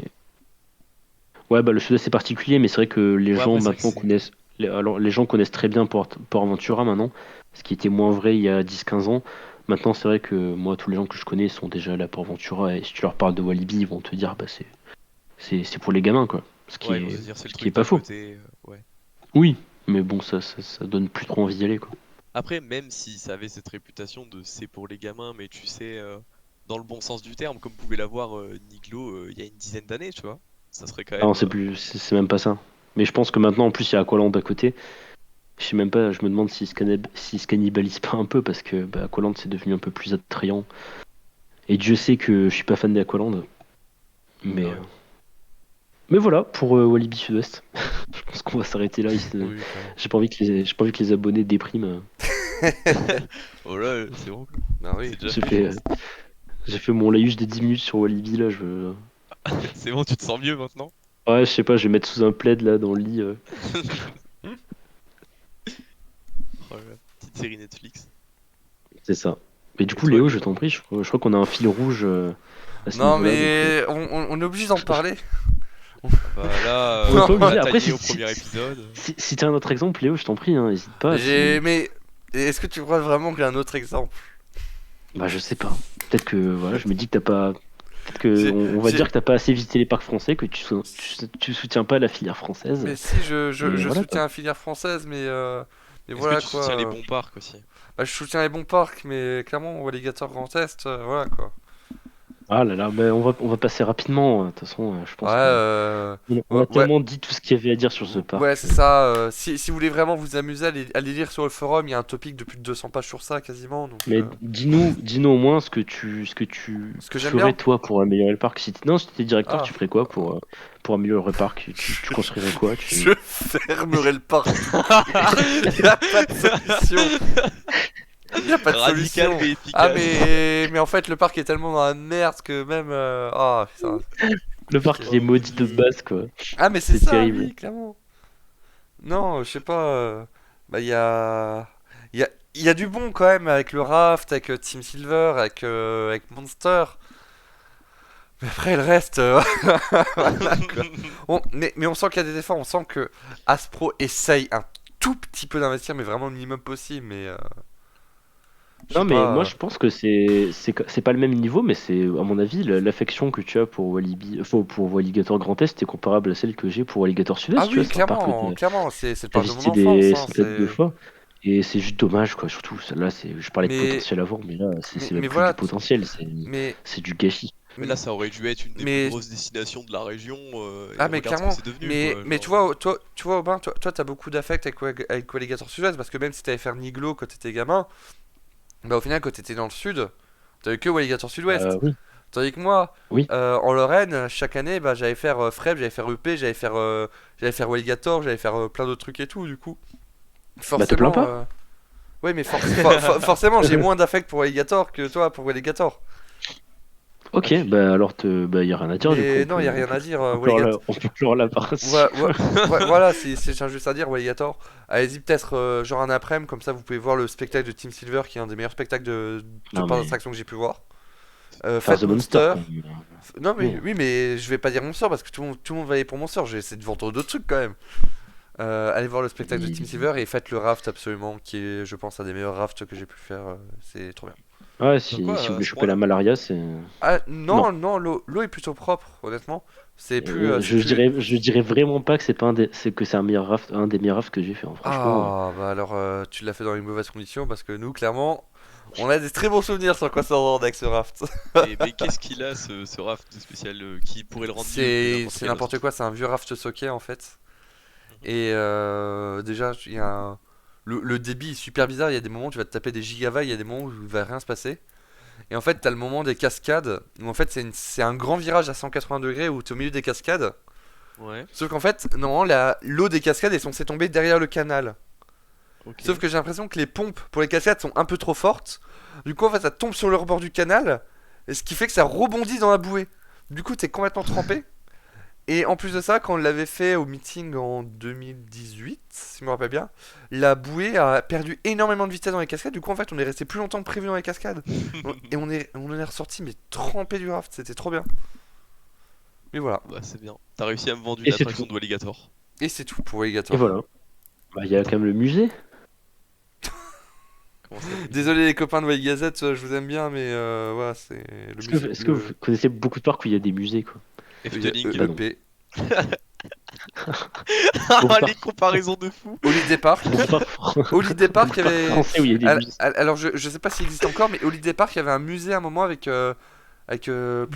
ouais, bah le Sud-Est c'est particulier, mais c'est vrai que les Ouais, gens après, c'est vrai que maintenant c'est. connaissent. Alors les gens connaissent très bien Port Aventura maintenant, ce qui était moins vrai il y a 10-15 ans. Maintenant, c'est vrai que moi, tous les gens que je connais sont déjà allés à Port Aventura et si tu leur parles de Walibi, ils vont te dire bah c'est pour les gamins quoi. Ouais, ils vont se dire c'est le Ce qui est truc pas d'à faux. côté. Ouais. Oui, mais bon, ça donne plus trop envie d'y aller quoi. Après, même si ça avait cette réputation de c'est pour les gamins, mais tu sais, dans le bon sens du terme, comme pouvait l'avoir Niglo il y a une dizaine d'années, tu vois, ça serait quand Ah non, même. c'est même pas ça. Mais je pense que maintenant, en plus, il y a Aqualand à côté. Je sais même pas, je me demande s'ils se cannibalise pas un peu parce que bah, Aqualand c'est devenu un peu plus attrayant. Et Dieu sait que je suis pas fan d'Aqualand. Ah Mais, ouais. mais voilà pour Walibi Sud-Ouest. Je pense qu'on va s'arrêter là. Oui, clairement. J'ai pas envie que les abonnés dépriment. Oh là, c'est bon, quoi. Bah C'est oui. déjà fait, je pense. J'ai fait mon laïus de 10 minutes sur Walibi là. C'est bon, tu te sens mieux maintenant? Ouais, je sais pas, je vais mettre sous un plaid là dans le lit. Oh là là, petite série Netflix. C'est ça. Mais du Et coup, toi, Léo, je Léo? t'en prie, je crois qu'on a un fil rouge à ce Non, niveau-là. Donc, mais on est obligé d'en parler. Ah bah là, on n'est pas on l'a obligé. Après, taillé au premier épisode. si t'as un autre exemple, Léo, je t'en prie, hein, n'hésite pas. Mais est-ce que tu crois vraiment qu'il y a un autre exemple? Bah, je sais pas. Peut-être que voilà, je me dis que t'as pas. Peut-être que J'ai- on va j'ai- dire que t'as pas assez visité les parcs français, que tu soutiens pas la filière française. Mais si, Et je voilà soutiens quoi. la filière française, mais Est-ce que voilà tu quoi. soutiens les bons parcs aussi? Bah, je soutiens les bons parcs, mais clairement, Alligator Grand Est, voilà quoi. Ah là là, ben on va passer rapidement. De toute façon, je Ouais, pense que on a ouais, tellement dit tout ce qu'il y avait à dire sur ce ouais, parc. c'est ça. Si vous voulez vraiment vous amuser, allez lire sur le forum, il y a un topic de plus de 200 pages sur ça quasiment. Donc, Mais dis-nous au moins ce que ce que tu j'aime ferais bien. toi pour améliorer le parc. Non, si t'étais directeur, Ah, tu ferais quoi pour améliorer le parc? Tu construirais quoi? je fermerai le parc. Il n'y a pas de solution. Il n'y a pas de Radical solution. mais Ah, efficace. mais en fait, le parc est tellement dans la merde que même. Ah, putain, Le parc il est compliqué. maudit de base quoi. Ah, mais c'est C'est ça, terrible. oui, clairement. Non, je sais pas. Bah, il y a. Il y a du bon quand même avec le Raft, avec Team Silver, avec Monster. Mais après, le reste. Voilà, quoi. Mais on sent qu'il y a des efforts. On sent que Aspro essaye un tout petit peu d'investir, mais vraiment le minimum possible. Mais. Je sais Non mais pas. moi je pense que c'est pas le même niveau, mais c'est à mon avis l'affection que tu as pour Walibi, enfin, pour Alligator Grand Est est comparable à celle que j'ai pour Alligator Ah Sud-Est. Tu vois, oui, c'est un parc que clairement, clairement. C'est le t'as parc de mon visité enfance. des Hein, centaines de fois. Et c'est juste dommage, quoi. Surtout, là, je parlais de mais, potentiel à voir, mais là, c'est même mais plus du voilà. potentiel, Mais. c'est du gâchis. Mais là, ça aurait dû être une des plus Mais. grosses destinations de la région. Et Ah mais regarde ce que clairement, c'est devenu, quoi. mais tu Genre, vois, tu vois Aubin, toi t'as beaucoup d'affect avec Alligator Sud-Ouest parce que même si t'avais fait Niglo quand t'étais gamin, bah au final quand t'étais dans le sud, t'avais que Alligator Sud-Ouest. Oui, Tandis que moi, oui. en Lorraine, chaque année, bah j'allais faire Freb, j'allais faire EP, j'allais faire Alligator, j'allais faire plein d'autres trucs et tout, du coup. Bah, te plains Forcément, pas. ouais mais forcément j'ai moins d'affect pour Alligator que toi pour Alligator. Ok, bah alors, bah, y a rien à dire, du coup. Mais non, y a rien à dire, Alligator. On peut clore la partie. Voilà, c'est juste à dire, Alligator. Allez-y, peut-être genre un après-midi, comme ça vous pouvez voir le spectacle de Team Silver, qui est un des meilleurs spectacles de Non, parcs mais d'attraction que j'ai pu voir. faire Faites The Monster, Monster. quoi. Non, mais Oui. oui, mais je vais pas dire Monster parce que tout le monde va aller pour Monster. J'ai essayé de vendre d'autres trucs quand même. Allez voir le spectacle de Team Silver et faites le raft absolument, qui est, je pense, un des meilleurs rafts que j'ai pu faire. C'est trop bien. Ouais, donc quoi, si vous à voulez ce choper la point-là? malaria, c'est. Ah Non. non, non, l'eau est plutôt propre, honnêtement. C'est plus. Je dirais vraiment pas que c'est pas c'est que c'est un des meilleurs rafts que j'ai fait, hein. Franchement. Ah, bah alors tu l'as fait dans les mauvaises conditions parce que nous, clairement, on a des très bons souvenirs sur quoi ça rend avec ce raft. Mais qu'est-ce qu'il a ce raft de spécial qui pourrait le rendre mieux que n'importe C'est quel n'importe autre? quoi, c'est un vieux raft socket en fait. Mhm. Et déjà, il y a le débit est super bizarre. Il y a des moments où tu vas te taper des gigavagues, il y a des moments où il va rien se passer. Et en fait, t'as le moment des cascades où en fait c'est un grand virage à 180 degrés où t'es au milieu des cascades. Ouais, Sauf qu'en fait, normalement, l'eau des cascades est censée tomber derrière le canal. ok. Sauf que j'ai l'impression que les pompes pour les cascades sont un peu trop fortes. Du coup, en fait, ça tombe sur le rebord du canal. Et ce qui fait que ça rebondit dans la bouée. Du coup, t'es complètement trempé. Et en plus de ça, quand on l'avait fait au meeting en 2018, si je me rappelle bien, la bouée a perdu énormément de vitesse dans les cascades. Du coup, en fait, on est resté plus longtemps que prévu dans les cascades. Et on en est ressorti, mais trempé du raft. C'était trop bien. Mais voilà. Bah, c'est bien. T'as réussi à me vendre Et une c'est attraction tout. de Alligator. Et c'est tout pour Et Alligator. voilà. Bah, il y a quand même le musée. Comment ça? Désolé les copains de Wild Gazette, je vous aime bien, mais voilà, c'est le musée. Est-ce que vous connaissez beaucoup de parcs où il y a des musées, quoi? Efteling. Bah non. EP. Ah, Beaucoup de les comparaisons de fou! Holiday Park. Holiday Park, il y parcs avait. français où il y a des musées. Alors, je sais pas s'il existe encore, mais Holiday Park, il y avait un musée à un moment avec plein de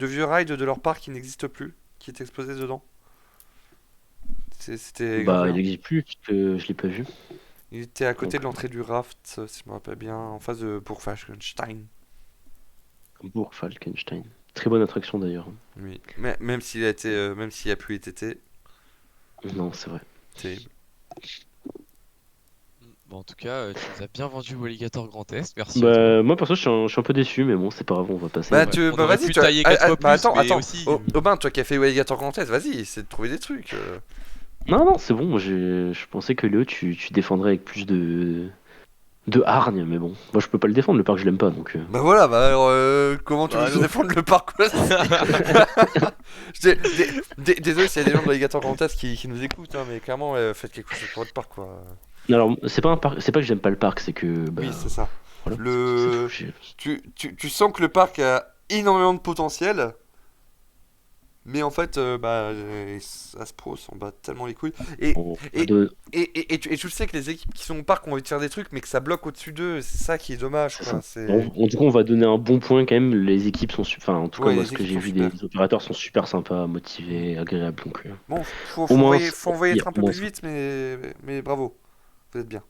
vieux rides de leur parc qui n'existent plus, qui étaient exposés dedans. C'était grave Bah, bien. il n'existe plus, puisque je l'ai pas vu. Il était à côté Donc, de l'entrée du raft, si je me rappelle bien, en face de Burgfalkenstein. Bourg Falkenstein. Très bonne attraction d'ailleurs. Oui, mais même s'il a été, même s'il y a plus été, Non, c'est vrai. terrible. Bon, en tout cas, tu nous as bien vendu Alligator Grand Est. Merci à toi. Bah, moi perso, je suis un peu déçu, mais bon, c'est pas grave, on va passer. Bah, Ouais, on aurait vas-y, pu toi. tailler 4 fois Bah, plus, attends, mais attends. aussi, Aubin, toi qui as fait Alligator Grand Est, vas-y, essaie de trouver des trucs. Non, non, c'est bon. Moi, je pensais que Léo, tu défendrais avec plus de hargne, mais bon. Moi, je peux pas le défendre, le parc, je l'aime pas, donc. Bah voilà, bah alors comment tu Bah, veux que je non. défendre le parcours Désolé s'il y a des gens de l'Alligator Grand Est qui nous écoutent, hein, mais clairement faites quelque chose pour votre parc quoi. Alors, c'est pas que j'aime pas le parc, c'est que. Bah, Oui, c'est ça. Voilà, c'est tout. Le... tu sens que le parc a énormément de potentiel, mais en fait, Aspro s'en bat tellement les couilles. Et, On va et, de- et tu le sais que les équipes qui sont au parc ont envie de faire des trucs, mais que ça bloque au-dessus d'eux. C'est ça qui est dommage, C'est quoi. ça. En tout cas, on va donner un bon point quand même. Les équipes sont, enfin, en tout cas, Ouais, moi, les ce que équipes j'ai sont vu super. des opérateurs sont super sympas, Mm. motivés, agréables. Donc, Bon, au moins, faut envoyer être un au peu moins plus ça. vite, mais bravo. Vous êtes bien.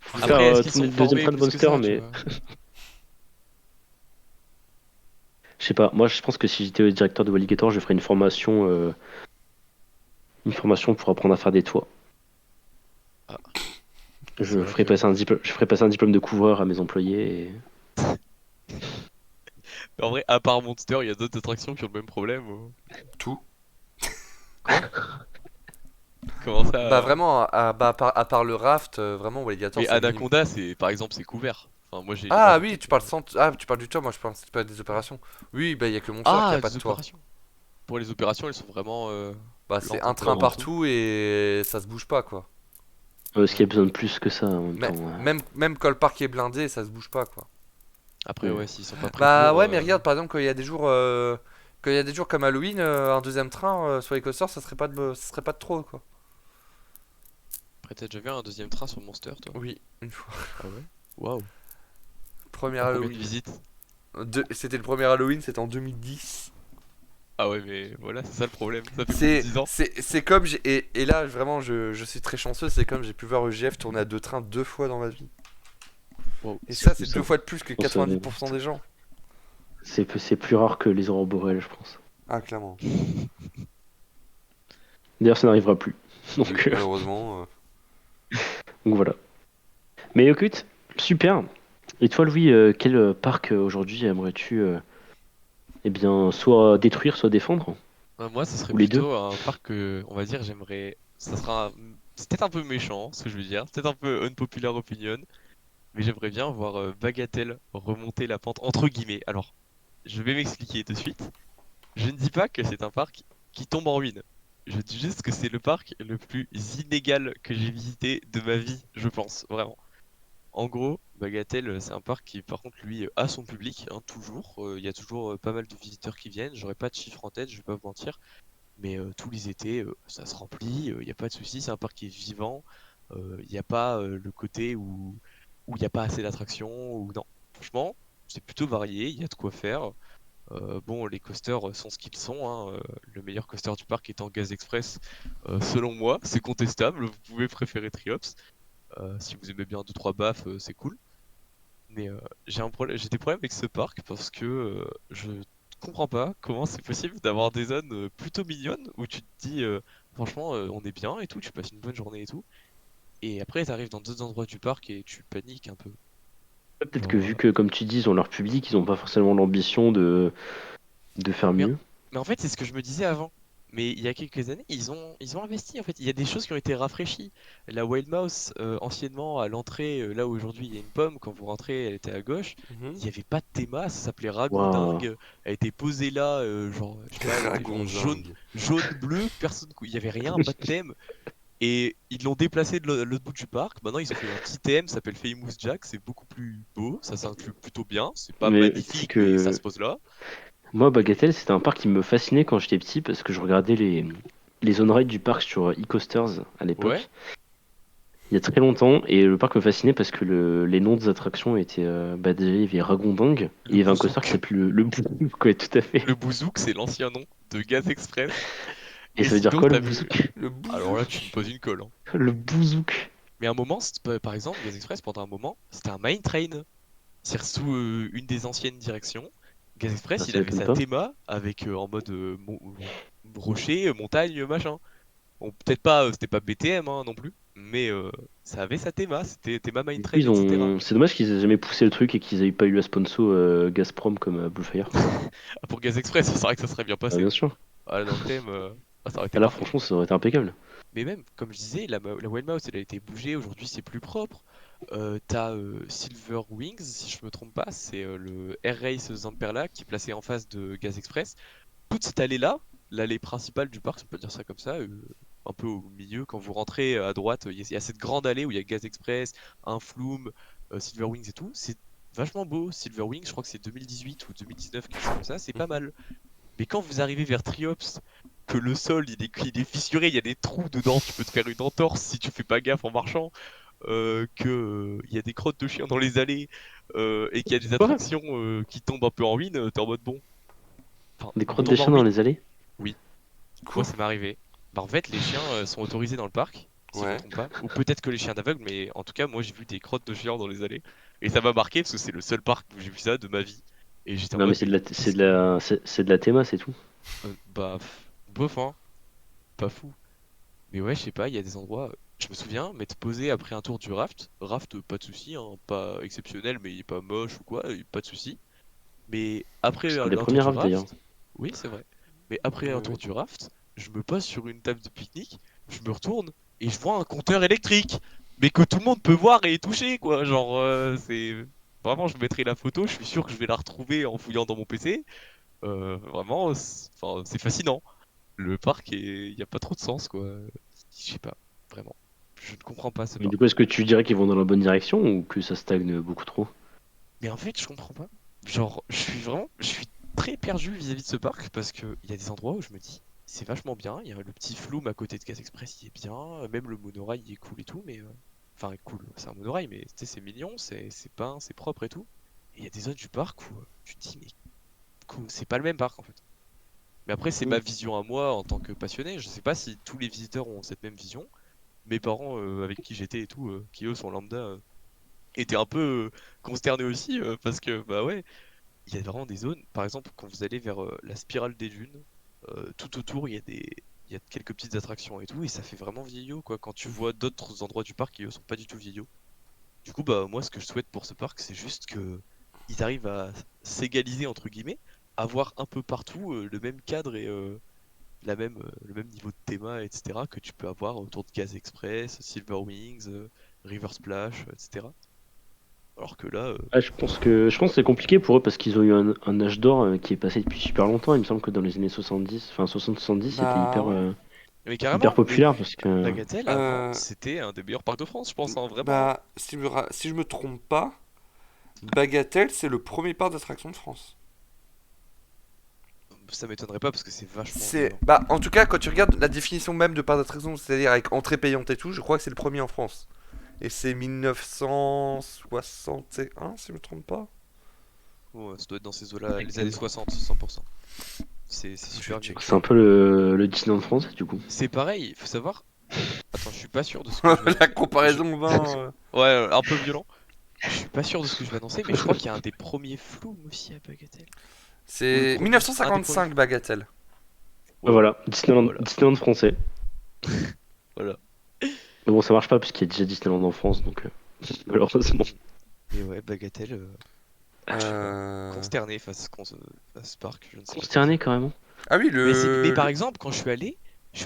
Faut Vous êtes... faire Après, est-ce qu'ils tourner sont le deuxième formés train de plus que Monster, ça, tu mais vois? je sais pas. Moi, je pense que si j'étais directeur de Walligator, je ferais une formation pour apprendre à faire des toits. Ah, c'est vrai Je ferais passer un diplôme de couvreur à mes employés. En vrai, à part Monster, il y a d'autres attractions qui ont le même problème. Tout. Quoi? Comment ça? Bah vraiment, à part le raft, vraiment, Alligator, Mais c'est minime. Anaconda, c'est par exemple, c'est couvert. Enfin, moi j'ai Ah l'image en oui, tête, mais... tu parles du toit, moi je pense que c'est pas des opérations. Oui, bah il y a que le Monster qui a Ah, pas de des toit. opérations. Pour les opérations, elles sont vraiment Bah c'est lentes un un peu train partout. partout et ça se bouge pas quoi. Est-ce qu'il y a besoin de plus que ça en même Mais temps? même quand le parc est blindé, ça se bouge pas quoi. Après, Ouais. ouais, s'ils sont pas très Bah lourds. ouais, mais regarde par exemple quand il y a des jours comme Halloween, un deuxième train sur les coasters, ça serait pas de trop quoi. Après, t'as déjà vu un deuxième train sur Monster, toi? Oui, une fois. Ah ouais? Waouh. Premier En combien de Halloween. visites? C'était le premier Halloween, c'était en 2010. Ah ouais, mais voilà, c'est ça le problème. Ça fait plus de 10 ans. C'est comme et là vraiment je suis très chanceux, c'est comme j'ai pu voir EGF tourner à deux trains deux fois dans ma vie. Waouh. Et C'est ça fou c'est ça. deux fois de plus que Je pense, 90% des gens. c'est plus rare que les aurores boréales, je pense. Ah clairement. D'ailleurs, ça n'arrivera plus. Oui, Donc, malheureusement. donc voilà. Mais écoute, super. Et toi, Louis, quel parc aujourd'hui aimerais-tu eh bien, soit détruire, soit défendre? Moi, ce serait Ou les deux? plutôt un parc que, on va dire, j'aimerais. Ça sera. C'est peut-être un peu méchant, ce que je veux dire. C'est peut-être un peu unpopular opinion. Mais j'aimerais bien voir Bagatelle remonter la pente, entre guillemets. Alors, je vais m'expliquer de suite. Je ne dis pas que c'est un parc qui tombe en ruine. Je dis juste que c'est le parc le plus inégal que j'ai visité de ma vie, je pense, vraiment. En gros, Bagatelle, c'est un parc qui, par contre, lui, a son public, hein, toujours. Il y a toujours pas mal de visiteurs qui viennent. J'aurais pas de chiffre en tête, je vais pas vous mentir. Mais tous les étés, ça se remplit, il n'y a pas de souci. C'est un parc qui est vivant. Il n'y a pas le côté où il n'y a pas assez d'attractions. Ou non. Franchement, c'est plutôt varié, il y a de quoi faire. Bon, les coasters sont ce qu'ils sont, hein. Le meilleur coaster du parc étant Gaz Express, selon moi, c'est contestable. Vous pouvez préférer Triops. Si vous aimez bien deux trois baffes, c'est cool. Mais j'ai des problèmes avec ce parc parce que je comprends pas comment c'est possible d'avoir des zones plutôt mignonnes où tu te dis franchement on est bien et tout, tu passes une bonne journée et tout. Et après t'arrives dans d'autres endroits du parc et tu paniques un peu. Peut-être que Genre, vu que, comme tu dis, ils ont leur public, ils n'ont pas forcément l'ambition de faire Mais, mieux. mais en fait, c'est ce que je me disais avant. Mais il y a quelques années, ils ont investi en fait. Il y a des choses qui ont été rafraîchies. La Wild Mouse, anciennement à l'entrée, là où aujourd'hui il y a une pomme, quand vous rentrez, elle était à gauche. Il Mhm. n'y avait pas de théma, ça s'appelait Waouh. Ragondingue. Elle était posée là, genre, je sais pas, elle était genre jaune, Dragondingue. jaune, bleu, personne, il y avait rien, pas de thème. Et ils l'ont déplacé de l'autre bout du parc. Maintenant, ils ont fait un petit thème, ça s'appelle Famous Jack. C'est beaucoup plus beau, ça s'inclut plutôt bien. C'est pas Mais tu sais magnifique, mais ça que se pose là. moi, Bagatelle, c'était un parc qui me fascinait quand j'étais petit parce que je regardais les on-ride du parc sur e-coasters à Ouais. l'époque, il y a très longtemps, et le parc me fascinait parce que les noms des attractions étaient. Bah, déjà, il y avait Ragondingue, et il Le y avait un coaster qui Bouzouk. s'appelait le Boum, quoi, tout à fait. Le Bouzouk, c'est l'ancien nom de Gaz Express. Et Et ça veut dire sinon, quoi le t'avais. bouzouk? Le Alors bouzou. là, tu me poses une colle, hein. Le bouzouk. Mais à un moment, par exemple, Gaz Express, pendant un moment, c'était un mine train. C'est sous une des anciennes directions. Gaz Ah, Express, il ça avait m'étonne sa pas. théma avec en mode rocher, montagne, machin. Bon, peut-être pas, c'était pas BTM hein, non plus, mais ça avait sa théma, c'était théma mine Du coup, train, etc. C'est dommage qu'ils aient jamais poussé le truc et qu'ils aient pas eu la sponsor Gazprom comme Bluefire. Ah, pour Gaz Express, c'est vrai que ça serait bien Ah, passé. bien sûr. Ah, dans le thème, ça aurait été Ah, là, parfait. franchement, ça aurait été impeccable. Mais même, comme je disais, la Wild Mouse, elle a été bougée, aujourd'hui c'est plus propre. T'as Silver Wings, si je me trompe pas, c'est le Air Race Zamperla qui est placé en face de Gaz Express. Toute cette allée-là, l'allée principale du parc, si on peut dire ça comme ça, un peu au milieu, quand vous rentrez à droite, il y a cette grande allée où il y a Gaz Express, un Flume, Silver Wings et tout. vachement beau. Silver Wings, je crois que c'est 2018 ou 2019, quelque chose comme ça, c'est pas mal. Mais quand vous arrivez vers Triops, que le sol il est fissuré, il y a des trous dedans, tu peux te faire une entorse si tu fais pas gaffe en marchant, il y a des crottes de chiens dans les allées, et qu'il y a des Quoi? attractions qui tombent un peu en ruine, t'es en mode bon. Enfin, Des crottes de tombe en chiens dans ruine, les allées? oui. Quoi? Moi, ça m'est arrivé. Bah, en fait, les chiens sont autorisés dans le parc, si je me Ouais. trompe pas. Ou peut-être que les chiens d'aveugles, mais en tout cas, moi, j'ai vu des crottes de chiens dans les allées. Et ça m'a marqué parce que c'est le seul parc où j'ai vu ça de ma vie. Et j'étais en Non, mais mode, c'est mais de la, c'est de la, c'est de la théma, c'est tout. bah, bof, hein, pas fou. Mais ouais, je sais pas, il y a des endroits. Je me souviens m'être posé après un tour du raft. Raft, pas de souci, hein, pas exceptionnel, mais il est pas moche ou quoi, pas de souci. Mais après C'est un un des tour premiers du rafts d'ailleurs. raft, oui, c'est vrai. Mais après un tour Oui. du raft, je me pose sur une table de pique-nique, je me retourne et je vois un compteur électrique. Mais que tout le monde peut voir et toucher, quoi. Genre, c'est. Vraiment, je mettrai la photo, je suis sûr que je vais la retrouver en fouillant dans mon PC. Vraiment, enfin, c'est fascinant. Le parc, il n'y a pas trop de sens, quoi. Je sais pas, vraiment. Je ne comprends pas ce Mais du parc. coup, est-ce que tu dirais qu'ils vont dans la bonne direction ou que ça stagne beaucoup trop? Mais en fait, je comprends pas. Genre, je suis très perdu vis-à-vis de ce parc parce que il y a des endroits où je me dis, c'est vachement bien. Il y a le petit Flume à côté de Gas Express, il est bien. Même le monorail, il est cool et tout. Mais, enfin, cool, c'est un monorail, mais tu sais, c'est mignon, c'est peint, c'est propre et tout. Et il y a des zones du parc où tu te dis, mais cool, c'est pas le même parc en fait. Mais après, c'est Mm. ma vision à moi en tant que passionné. Je sais pas si tous les visiteurs ont cette même vision. Mes parents, avec qui j'étais et tout, qui eux sont lambda, étaient un peu consternés aussi parce que, bah ouais. Il y a vraiment des zones, par exemple, quand vous allez vers la spirale des dunes, tout autour, il y a quelques petites attractions et tout, et ça fait vraiment vieillot, quoi. Quand tu vois d'autres endroits du parc qui, eux, sont pas du tout vieillots. Du coup, bah, moi, ce que je souhaite pour ce parc, c'est juste que ils arrivent à s'égaliser, entre guillemets, avoir un peu partout le même cadre et le même niveau de théma, etc., que tu peux avoir autour de Gaz Express, Silver Wings, River Splash, etc. Alors que là, Ah, je pense que c'est compliqué pour eux parce qu'ils ont eu un âge d'or qui est passé depuis super longtemps. Il me semble que dans les années 70, enfin 60-70, c'était Bah ouais. mais hyper carrément, mais populaire parce que. Bagatelle, avant, Euh, c'était un des meilleurs parcs de France, je pense, hein, vraiment. Bah, si je me trompe pas, Bagatelle, c'est le premier parc d'attraction de France. Ça m'étonnerait pas parce que c'est vachement vieux, C'est, hein. bah, en tout cas, quand tu regardes la définition même de parc d'attraction, c'est-à-dire avec entrée payante et tout, je crois que c'est le premier en France. Et c'est 1961, si je me trompe pas. Ouais, ça doit être dans ces eaux-là, les années Exactement. 60, 100%. C'est Je vais super vieux. C'est checker. un peu le Disneyland français du coup. C'est pareil, il faut savoir. Attends, je suis pas sûr de ce que je vais La annoncer. comparaison vin. Ouais, un peu violent. Je suis pas sûr de ce que je vais annoncer, mais je crois qu'il y a un des premiers Flume aussi à Bagatelle. Ou le C'est premier, un des premiers 1955 Flume. Bagatelle. Ouais, Ouais, voilà, bah Disneyland, voilà, Disneyland français. voilà. Mais bon, ça marche pas parce qu'il y a déjà Disneyland en France donc malheureusement. Mais ouais, Bagatelle, je sais pas. Euh... Consterné à ce parc, je ne sais pas quoi Consterné dire. carrément. Ah oui, Mais par exemple, quand je suis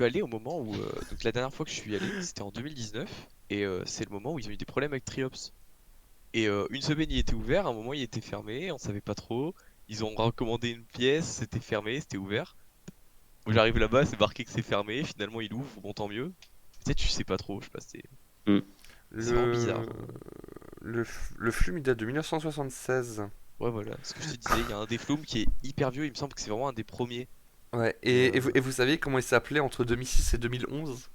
allé au moment où. Donc la dernière fois que je suis allé, c'était en 2019. Et c'est le moment où ils ont eu des problèmes avec Triops. Et une semaine il était ouvert, un moment il était fermé, on savait pas trop. Ils ont recommandé une pièce, c'était fermé, c'était ouvert. Moi j'arrive là-bas, c'est marqué que c'est fermé, finalement il ouvre, bon tant mieux. Peut-être tu sais pas trop, je sais pas, Mm. c'est vraiment bizarre. le... le flux il date de 1976. Ouais voilà, ce que je te disais, il y a un des Flumes qui est hyper vieux, il me semble que c'est vraiment un des premiers. Ouais, Et et vous savez comment il s'appelait entre 2006 et 2011?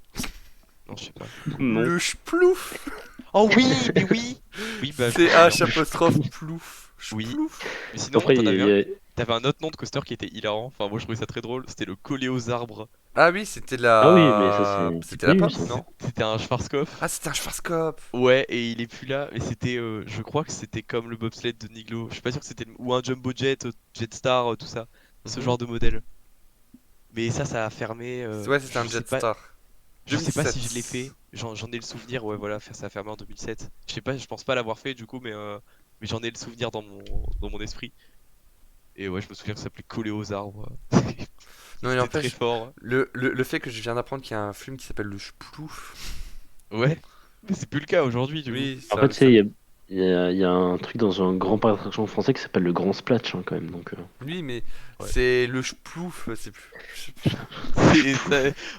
non, je sais pas. Non. Le Splouf. Oh oui, mais oui! Oui, bah C'est H apostrophe plouf. oui. Splouf. Mais sinon, Après, t'en avais un. T'avais un autre nom de coaster qui était hilarant. Enfin, moi je trouvais ça très drôle. C'était le collé aux arbres. Ah oui, c'était Ah oui, mais ça la... c'est C'était la connu pop, ça. non? C'était un Schwarzkopf. Ah, c'était un Schwarzkopf. Ouais, et il est plus là. Mais c'était, je crois que c'était comme le bobsled de Niglo. Je suis pas sûr que c'était ou un Jumbo Jet, Jetstar, tout ça, ce Mhm. genre de modèle. Mais ça a fermé. Ouais, c'était un Je sais pas, Jetstar. je sais pas si je l'ai 2007. fait. J'en ai le souvenir. Ouais, voilà, ça a fermé en 2007. Je sais pas, je pense pas l'avoir fait du coup, mais j'en ai le souvenir dans mon esprit. Et ouais, je me souviens que ça s'appelait Collé aux arbres. Non, il C'était très n'empêche, fort. le fait que je viens d'apprendre qu'il y a un film qui s'appelle le Splouf. Ouais, mais c'est plus le cas aujourd'hui du coup. Oui, Après, tu sais, il y a un truc dans un grand parc d'attractions français qui s'appelle le Grand Splatch hein, quand même. Donc, Oui, mais Ouais. c'est le Splouf, c'est plus...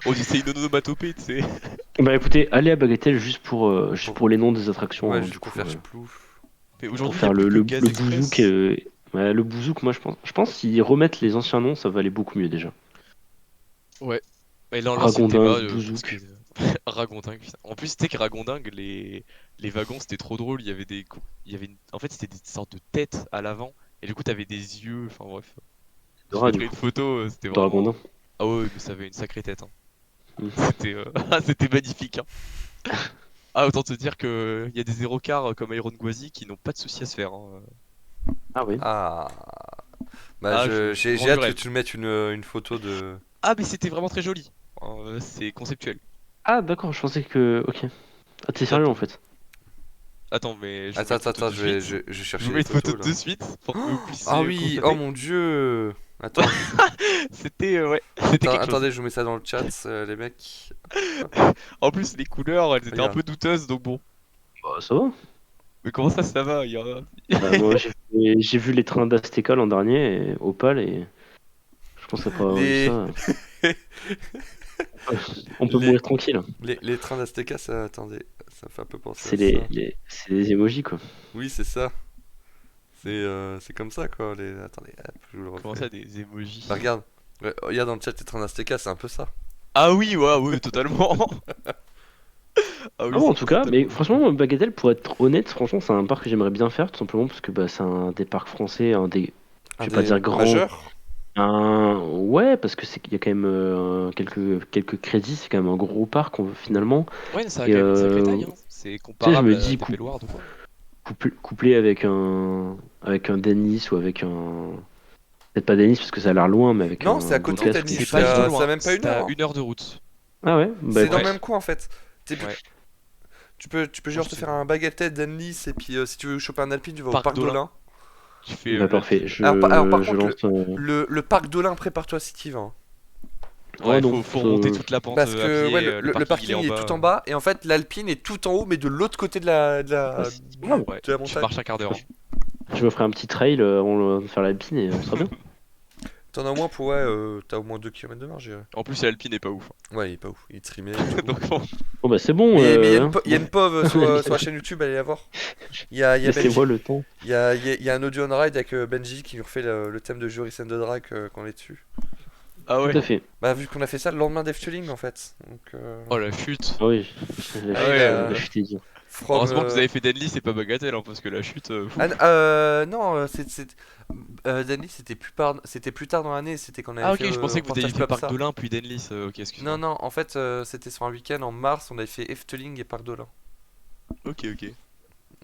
On dit c'est une onomatopée, tu sais. Bah écoutez, allez à Bagatelle juste pour Pour- les noms des attractions. Ouais, hein, juste du pour coup, faire Splouf. Mais pour aujourd'hui, il y a faire plus que le Gaz bouzouk. Express. Ouais, le bouzouk, moi je pense s'ils remettent les anciens noms, ça va aller beaucoup mieux déjà. Ouais. Et dans l'ancien théma, Ragondingue, pour ce qui bouzouk. est de... Ragondingue, putain. En plus, c'était que Ragondingue, les wagons, c'était trop drôle. Il y avait il y avait En fait, c'était des sortes de têtes à l'avant. Et du coup, t'avais des yeux. Enfin bref. Je Dora du mettrai une coup. photo, c'était De Ragondin. vraiment... Ah ouais, mais ça avait une sacrée tête, hein. Hmm. C'était c'était magnifique, hein. Ah, autant te dire que il y a des zéro cars comme Iron Gwazi qui n'ont pas de soucis à se faire, hein. Ah oui. Ah, bah Ah, je vous vends j'ai du hâte que rêve. tu me mettes une photo de. Ah, mais c'était vraiment très joli. C'est conceptuel. Ah d'accord, je pensais que. Ok. Ah t'es sérieux en Attends, fait. attends, mais je vous Attends, mets une attends, photo attends, de suite. je vais Je vous chercher mets les une photo photos là. de suite pour que vous Ah puissiez oui, oh constater. mon dieu. Attends, C'était ouais, c'était quelque chose. attendez, je vous mets ça dans le chat, les mecs. En plus, les couleurs, elles étaient un Regarde. peu douteuses, donc bon. Bah ça va. Mais comment ça va? Bah moi j'ai vu les trains d'Azteca l'an dernier, et Opal, et je pense qu'après avoir vu Les, ça, on peut les, mourir tranquille. les trains d'Azteca, ça, attendez, ça me fait un peu penser C'est à ça. c'est des emojis quoi. Oui, c'est ça. C'est comme ça quoi. Attendez, hop, je vous le Comment refais. ça, des emojis? Bah regarde, regarde dans le chat les trains d'Azteca, c'est un peu ça. Ah oui, ouais, oui, totalement. Ah Ah oui, bon, en c'est tout cas, mais totalement ça. franchement, Bagatelle, pour être honnête, franchement, c'est un parc que j'aimerais bien faire, tout simplement parce que bah, c'est un des parcs français, un des, je Un vais pas des dire grands, majeurs. ouais, parce que il y a quand même quelques crédits, c'est quand même un gros parc finalement, Ouais, ça a et quand même une sacrée taille, hein. C'est tu sais, je comparable me à dis des Belloirds ou quoi. couplé avec un Dennis ou avec un, peut-être pas Dennis parce que ça a l'air loin, mais avec Non, c'est à un côté Non, Goldcast ou c'est d'Annecy, je sais pas pas du quoi. tout ça a loin. même pas une C'est heure. à Hein. 1 heure de route. Ah ouais, bah C'est dans le Ouais, écoute, même coin en fait. ouais. Tu peux Moi, genre je te te... faire un baguette d'Annecy et puis si tu veux choper un alpine, tu vas au Parc parc d'Olin. d'Olin. Tu fais bah parfait, l'Alpine. Alors par je contre, lance. le parc d'Olin, prépare-toi si tu y vas. Hein. Oh Ouais, non, faut remonter toute la pente Parce à que ouais, pied. Le le parking, il est parking en il est tout en bas. bas et en fait l'alpine est tout en haut mais de l'autre côté bah, c'est pas grave. Ouais, de la tu montagne. marches un quart d'heure, hein. Je me ferai un petit trail avant de faire l'alpine et on sera bien. T'en as au moins pour ouais, t'as au moins 2 km de marge, je dirais. En plus, l'Alpine est pas ouf, Ouais, il est pas ouf, il est trimé et tout. donc bon. Bon bah c'est bon, Mais hein, il y a bon. une POV sur la chaîne YouTube, allez la voir. Il y a Laissez-moi Benji, le temps. il y a un audio on ride avec Benji qui nous refait le thème de Joris and the Drag quand on est dessus. Ah Tout ouais. à fait. Bah vu qu'on a fait ça le lendemain d'Efteling en fait. Donc Oh la chute. Ah oui, ah, il Ouais, a la chute est dure. from heureusement que vous avez fait Denly, c'est pas bagatelle, hein, parce que la chute. Ah, Ouf. non, Danny, c'était plus tard dans l'année, c'était quand on avait Ah fait ok, je pensais que vous aviez reportage fait comme Parc ça. d'Olin puis Denly. Ok, Non, excuse-moi. non, en fait, c'était sur un week-end en mars, on avait fait Efteling et Parc d'Olin. Ok, ok.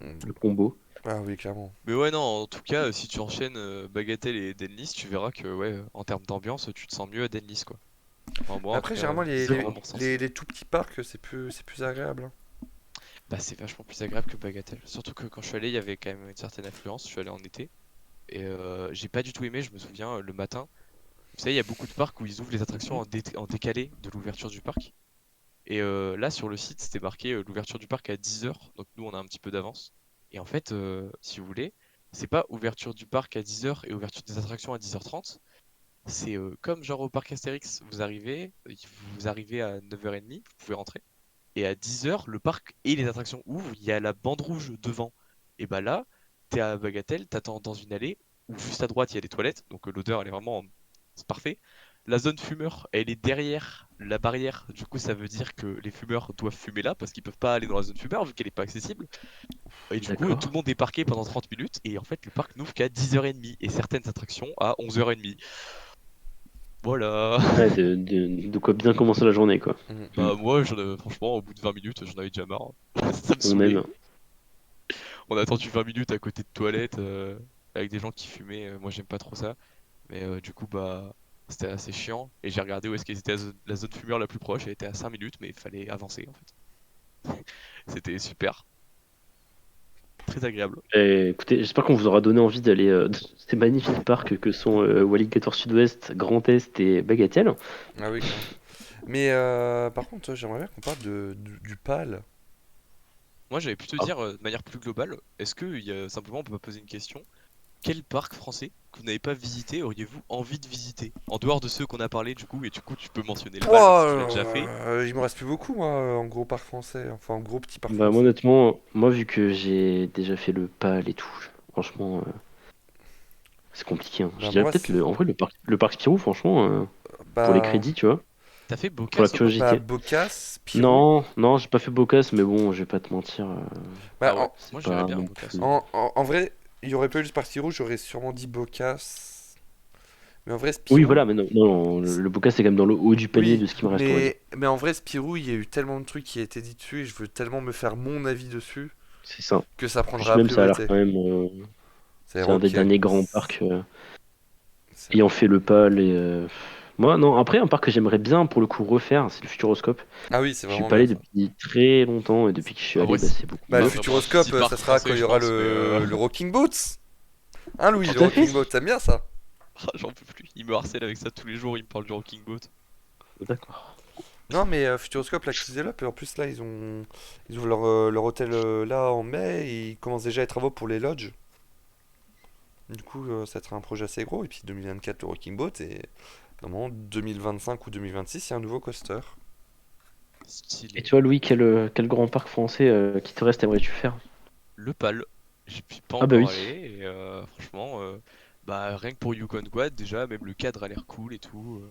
Mm. Le combo. Ah oui, clairement. Mais ouais, non, en tout cas, si tu enchaînes Bagatelle et Denlis, tu verras que, ouais, en termes d'ambiance, tu te sens mieux à Denlis, quoi. Enfin, moi, Mais en tout après, cas, généralement, c'est vraiment mon ressenti. les tout petits parcs, c'est plus agréable. Hein. Bah, c'est vachement plus agréable que Bagatelle. Surtout que quand je suis allé, il y avait quand même une certaine affluence. Je suis allé en été. Et j'ai pas du tout aimé, je me souviens, le matin. Vous savez, il y a beaucoup de parcs où ils ouvrent les attractions en décalé de l'ouverture du parc. Et là, sur le site, c'était marqué l'ouverture du parc à 10 heures. Donc nous, on a un petit peu d'avance. Et en fait, si vous voulez, c'est pas ouverture du parc à 10 heures et ouverture des attractions à 10h30. C'est comme genre au parc Astérix, vous arrivez à 9h30, vous pouvez rentrer. Et à 10 heures, le parc et les attractions ouvrent, il y a la bande rouge devant. Et bah là, t'es à Bagatelle, t'attends dans une allée, où juste à droite, il y a des toilettes, donc l'odeur, elle est vraiment... C'est parfait. La zone fumeur, elle est derrière la barrière, du coup ça veut dire que les fumeurs doivent fumer là, parce qu'ils peuvent pas aller dans la zone fumeur, vu qu'elle est pas accessible. Et du coup, tout D'accord. le monde est parqué pendant 30 minutes, et en fait, le parc n'ouvre qu'à 10h30, et certaines attractions à 11h30. Voilà. Ouais, de quoi bien commencer la journée quoi. Mhm. Mm. Bah moi, franchement, au bout de 20 minutes, j'en avais déjà marre. Ça me On saoulait. aime. On a attendu 20 minutes à côté de toilettes avec des gens qui fumaient. Moi, j'aime pas trop ça. Mais du coup, bah, c'était assez chiant. Et j'ai regardé où est-ce qu'était la zone fumeur la plus proche. Elle était à 5 minutes, mais il fallait avancer en fait. C'était super. Très agréable. Et écoutez, j'espère qu'on vous aura donné envie d'aller dans ces magnifiques parcs que sont Walligator Sud-Ouest, Grand Est et Bagatelle. Ah oui, clairement. Mais par contre, j'aimerais bien qu'on parle du PAL. Moi, j'avais plutôt Ah, dire de manière plus globale, est-ce que simplement on peut pas poser une question? quel parc français que vous n'avez pas visité auriez-vous envie de visiter? En dehors de ceux qu'on a parlé du coup, et du coup tu peux mentionner le PAL même si tu l'as déjà fait. Il me reste plus beaucoup, moi, en gros parc français. Enfin, en gros petit parc Bah, moi, français. honnêtement, moi, vu que j'ai déjà fait le PAL et tout, franchement, c'est compliqué, hein. Je Bah, dirais moi, peut-être, en vrai, le parc Spirou, franchement, pour les bah, crédits, tu vois, T'as fait pour la Bocas au PAL? bah, curiosité. Bocas, Pirou. Non, non, j'ai pas fait Bocas, mais bon, je vais pas te mentir, Bah, Ah ouais, c'est moi j'irais pas bien non Bocas, plus. ouais. en vrai, il y aurait pas eu le parti rouge, j'aurais sûrement dit Bocas. Mais en vrai, Oui, Spirou. voilà, mais non, non, le Bocas, c'est quand même dans le haut du panier Oui, de ce qui me reste, on va dire. mais en vrai, Spirou, il y a eu tellement de trucs qui a été dit dessus et je veux tellement me faire mon avis dessus C'est ça. que ça Puis prendra la même, ça a l'air priorité. quand même. C'est C'est un des ok. derniers grands parcs C'est- ayant fait le PAL. Moi, non, après, un parc que j'aimerais bien pour le coup refaire, c'est le Futuroscope. Ah oui, c'est Je suis vraiment pas bien allé ça. depuis très longtemps et depuis que je suis En allé, vrai bah, c'est c'est beaucoup Bah, le pas mieux. vraiment un Futuroscope, city ça park sera quand français il y je aura pense, mais le Rocking Boat. Hein, Louis, le Tout à fait. Rocking Boat, t'aimes bien ça? j'en peux plus. Il me harcèle avec ça tous les jours, il me parle du Rocking Boat. D'accord. Non, mais Futuroscope, là, qu'ils développent, et en plus, là, ils ouvrent leur hôtel là en mai et ils commencent déjà les travaux pour les lodges. Du coup, ça va être un projet assez gros. Et puis 2024, le Rocking Boat et normalement 2025 ou 2026, il y a un nouveau coaster. Et Stylé. toi, Louis, quel grand parc français qui te reste aimerais-tu faire? Le PAL, j'y suis pas Ah bah encore oui. allé, et franchement, bah rien que pour Yukon Quad, déjà, même le cadre a l'air cool et tout.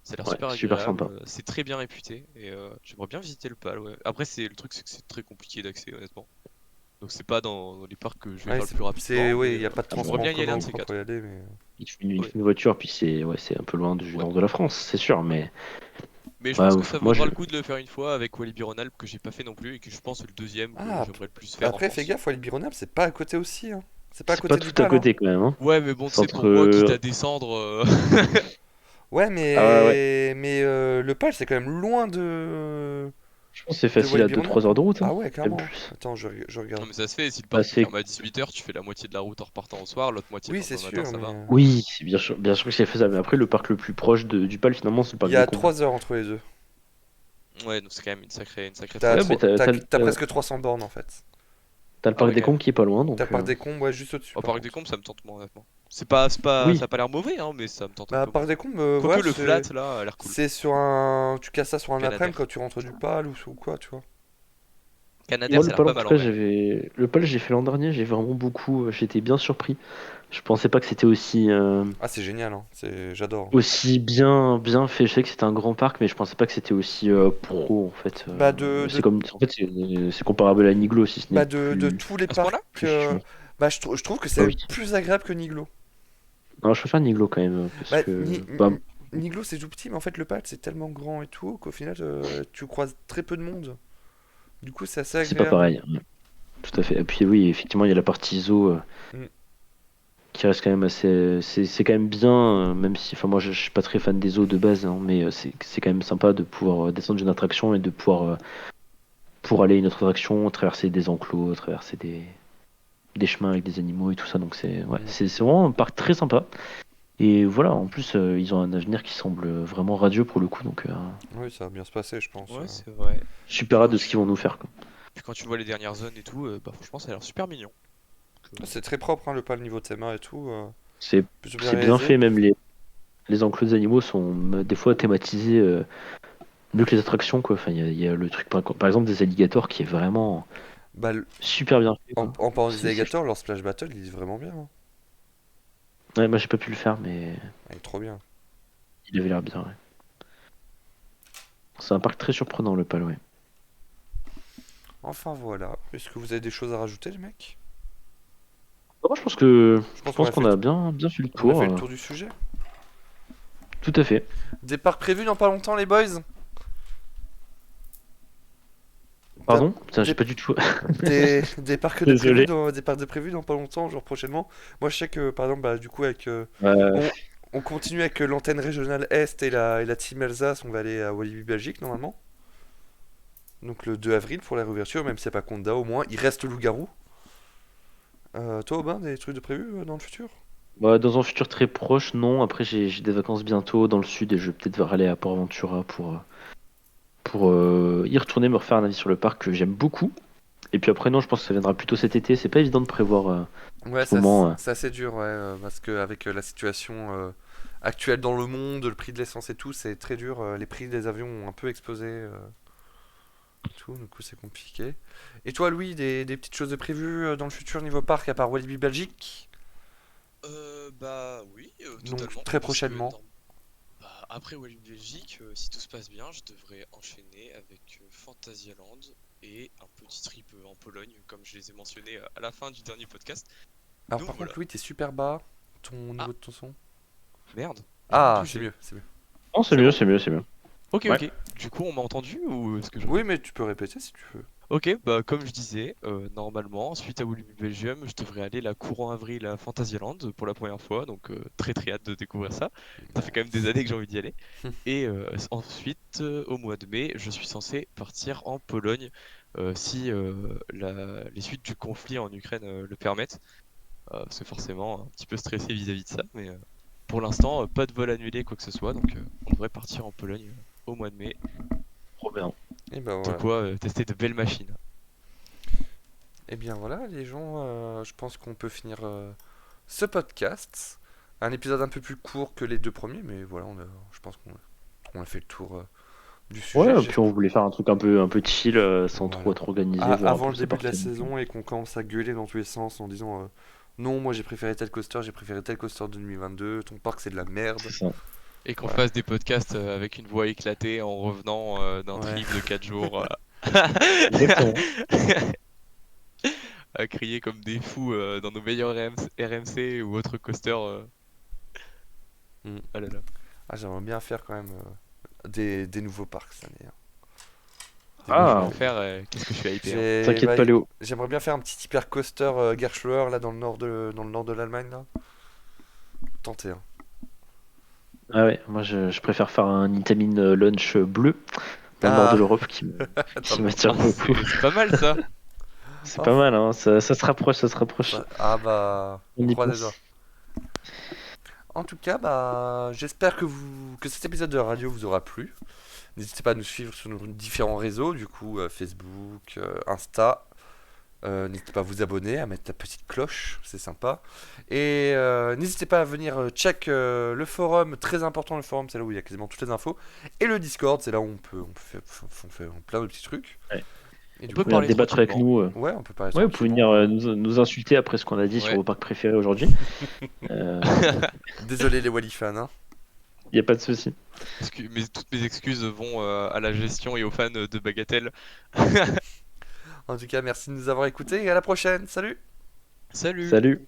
Ça a l'air Ouais, super super agréable, sympa. c'est très bien réputé, et j'aimerais bien visiter le PAL, ouais. Après, le truc, c'est que c'est très compliqué d'accès, honnêtement. Donc c'est pas dans les parcs que je vais Ouais, faire le plus rapidement, oui, mais il n'y a pas de Ah bah, j'aimerais transport en bien y aller commun un ou de ces quoi pour quatre. y aller, mais. il Ouais, faut une voiture, puis c'est un peu loin du ouais. nord de la France, c'est sûr, mais Mais je ouais, pense que ouf. ça Moi, vaudra le coup de le faire une fois avec Walibi Rhône-Alpes que j'ai pas fait non plus et que je pense est le deuxième que Ah, j'aimerais le plus faire en après, fais France. gaffe, Walibi Rhône-Alpes, c'est pas à côté aussi, hein. C'est pas à c'est pas côté du tout à PAL, hein. côté quand même, hein. Ouais, mais bon, tu C'est sais, pour entre. moi, quitte à descendre, Ouais, Ah ouais, ouais. mais le PAL, c'est quand même loin Je pense que c'est de facile à Walibi deux trois Rhône-Alpes, heures hein. de route, hein. Ah ouais, Même clairement. plus. Attends, je non, regarde. mais ça se fait. Si le Bah, parc il c'est ferme à 18h, tu fais la moitié de la route en repartant au soir, l'autre moitié le Oui, c'est lendemain matin, sûr, ça mais va. Oui, c'est bien sûr que c'est faisable. Mais après, le parc le plus proche du PAL, finalement, c'est le il parc y des a Combes. 3 heures entre les deux. Ouais, donc c'est quand même une sacrée T'as Ouais, mais traversée. t'as presque 300 bornes en fait. t'as le Ah parc ouais, des quand même. Combes qui est pas loin, T'as donc Parc des Combes, ouais, juste au-dessus Au par parc des contre. Combes, ça me tente moins, honnêtement. Ça oui. a pas l'air mauvais, hein, mais ça me tente un Bah, peu Parc moins. des Combes, Quoique ouais, le flat là a l'air cool. c'est sur un. Tu casses ça sur un après-midi Canadair. quand tu rentres du PAL ou quoi, tu vois. Canadair, Moi, ça le a l'air PAL, en pas tout mal en cas, vrai. le PAL, j'ai fait l'an dernier, j'ai vraiment beaucoup. J'étais bien surpris. Je pensais pas que c'était Ah, c'est génial, hein. J'adore. aussi bien fait. Je sais que c'était un grand parc, mais je pensais pas que c'était aussi pro, en fait. Bah, C'est comme, en fait, c'est comparable à Niglo, si ce n'est de plus, tous les À ce parcs, point-là? plus chiant. bah, je trouve que c'est Bah même oui. plus agréable que Niglo. Non, je préfère Niglo quand même, parce Bah, que, bah, Niglo, c'est tout petit, mais en fait, le PAL, c'est tellement grand et tout qu'au final, tu croises très peu de monde. Du coup, c'est assez c'est pas agréable. pareil, ouais. Tout à fait. Et puis oui, effectivement, il y a la partie zoo. Mm. Qui reste quand même assez. C'est quand même bien, même si. Enfin, moi, je suis pas très fan des zoos de base, hein, mais c'est quand même sympa de pouvoir descendre d'une attraction et de pouvoir pour aller à une autre attraction, traverser des enclos, traverser des chemins avec des animaux et tout ça. Donc, c'est ouais, Mm. c'est vraiment un parc très sympa. Et voilà, en plus, ils ont un avenir qui semble vraiment radieux pour le coup. Donc, Oui, ça va bien se passer, je pense. Ouais, c'est vrai. super Puis hâte quand de ce qu'ils vont nous faire, quoi. puis quand tu vois les dernières zones et tout, bah franchement, ça a l'air super mignon. Donc, Ah, c'est très propre, hein, le PAL niveau théma et tout. C'est Plutôt bien c'est bien réalisé. fait, même les enclos des animaux sont des fois thématisés mieux que les attractions, quoi. Enfin, il y a le truc, par exemple, des alligators qui est vraiment Bah, super bien fait, quoi. en parlant des C'est alligators, leur Splash Battle, il est vraiment bien, hein. Ouais, moi j'ai pas pu le faire, mais Ah, il est trop bien. il avait l'air bien, ouais. C'est un parc très surprenant, le PAL, ouais. Enfin voilà. Est-ce que vous avez des choses à rajouter, les mecs? Moi, je pense que Je je pense pense qu'on a bien fait le on a tour. fait le tour du sujet. Tout à fait. Départ prévu dans pas longtemps, les boys? T'as Pardon? Putain, j'ai des, pas du tout. des parcs de prévus Désolé. dans, des parcs de prévus dans pas longtemps, genre prochainement? Moi, je sais que, par exemple, bah, du coup, Euh, on, on continue avec l'antenne régionale Est et la team Alsace, on va aller à Walibi Belgique, normalement. Donc le 2 avril pour la réouverture, même si c'est pas Conda, au moins, il reste le loup-garou. Toi, Aubin, des trucs de prévu dans le futur? Bah, dans un futur très proche, non. Après, j'ai des vacances bientôt dans le sud et je vais peut-être aller à Port Aventura pour y retourner me refaire un avis sur le parc que j'aime beaucoup. Et puis après, non, je pense que ça viendra plutôt cet été. C'est pas évident de prévoir Ouais, ce moment. c'est assez dur, ouais, parce que avec la situation actuelle dans le monde, le prix de l'essence et tout, c'est très dur. Les prix des avions ont un peu explosé, tout, du coup c'est compliqué. Et toi, Louis, des petites choses de prévues dans le futur niveau parc à part Walibi Belgique? Bah oui, Donc totalement. très Parce que prochainement. bah, après Wallonie Belgique, si tout se passe bien, je devrais enchaîner avec Phantasialand et un petit trip en Pologne, comme je les ai mentionnés à la fin du dernier podcast. Alors Donc par voilà. contre, Louis, t'es super bas, ton Ah, niveau de ton son. merde, j'ai rien Ah, c'est touché. mieux, c'est mieux. Non, c'est C'est mieux, bon? c'est mieux, c'est mieux. Ok, Ouais. ok. Du coup, on m'a entendu ou est-ce que je Oui, répète? mais tu peux répéter si tu veux. Ok, bah comme je disais, normalement, suite à Walibi Belgium, je devrais aller la courant avril à Fantasyland pour la première fois, donc très très hâte de découvrir ça. Ça fait quand même des Nice. années que j'ai envie d'y aller. Et ensuite, au mois de mai, je suis censé partir en Pologne si les suites du conflit en Ukraine le permettent. Parce que forcément, un petit peu stressé vis-à-vis de ça, mais pour l'instant, pas de vol annulé, quoi que ce soit, donc on devrait partir en Pologne au mois de mai. Trop bien. Et ben De voilà. quoi tester de belles machines. Et bien voilà, les gens, je pense qu'on peut finir ce podcast. Un épisode un peu plus court que les deux premiers, mais voilà, je pense qu'on a fait le tour du Ouais, sujet. puis on voulait faire un truc un peu chill, sans trop Voilà. être organisé, voir un Avant peu le ces début de la parties. Donc, saison et qu'on commence à gueuler dans tous les sens en disant non, moi j'ai préféré tel coaster, j'ai préféré tel coaster de 2022, ton parc c'est de la merde. c'est ça. Et qu'on Voilà. fasse des podcasts avec une voix éclatée en revenant d'un Ouais. trip de 4 jours Exactement. à crier comme des fous dans nos meilleurs RMC ou autres coasters. Mm. Ah là là. Ah, j'aimerais bien faire quand même des nouveaux parcs cette année, hein. Des Moi, je vais Ah, en faire. Qu'est-ce que je suis hypé, hein. t'inquiète Bah, pas, Léo. j'aimerais bien faire un petit hyper coaster Gerschauer là dans le nord de l'Allemagne là. Tenter, hein. Ah ouais, moi je préfère faire un Itamine lunch bleu dans le nord de Ah, l'Europe dans qui le nord. m'attire Ah, beaucoup. c'est pas mal ça. C'est Oh, pas mal, hein, ça se rapproche, ça se rapproche. ah bah, on On y croise les doigts. pense. En tout cas, bah, j'espère que cet épisode de radio vous aura plu. N'hésitez pas à nous suivre sur nos différents réseaux, du coup, Facebook, Insta. N'hésitez pas à vous abonner, à mettre la petite cloche, c'est sympa. Et n'hésitez pas à venir check le forum, très important le forum, c'est là où il y a quasiment toutes les infos. Et le Discord, c'est là où on fait plein de petits trucs. Ouais. Et On du peut Vous coup, venir parler débattre avec tranquillement. nous. ouais, on peut parler Ouais, vous pouvez venir tranquillement. nous insulter après ce qu'on a dit sur Ouais. vos parcs préférés aujourd'hui. Euh, Désolé les Wally fans, hein. y a pas de souci. Toutes mes excuses vont à la gestion et aux fans de Bagatelle. En tout cas, merci de nous avoir écoutés et à la prochaine. Salut! Salut! Salut.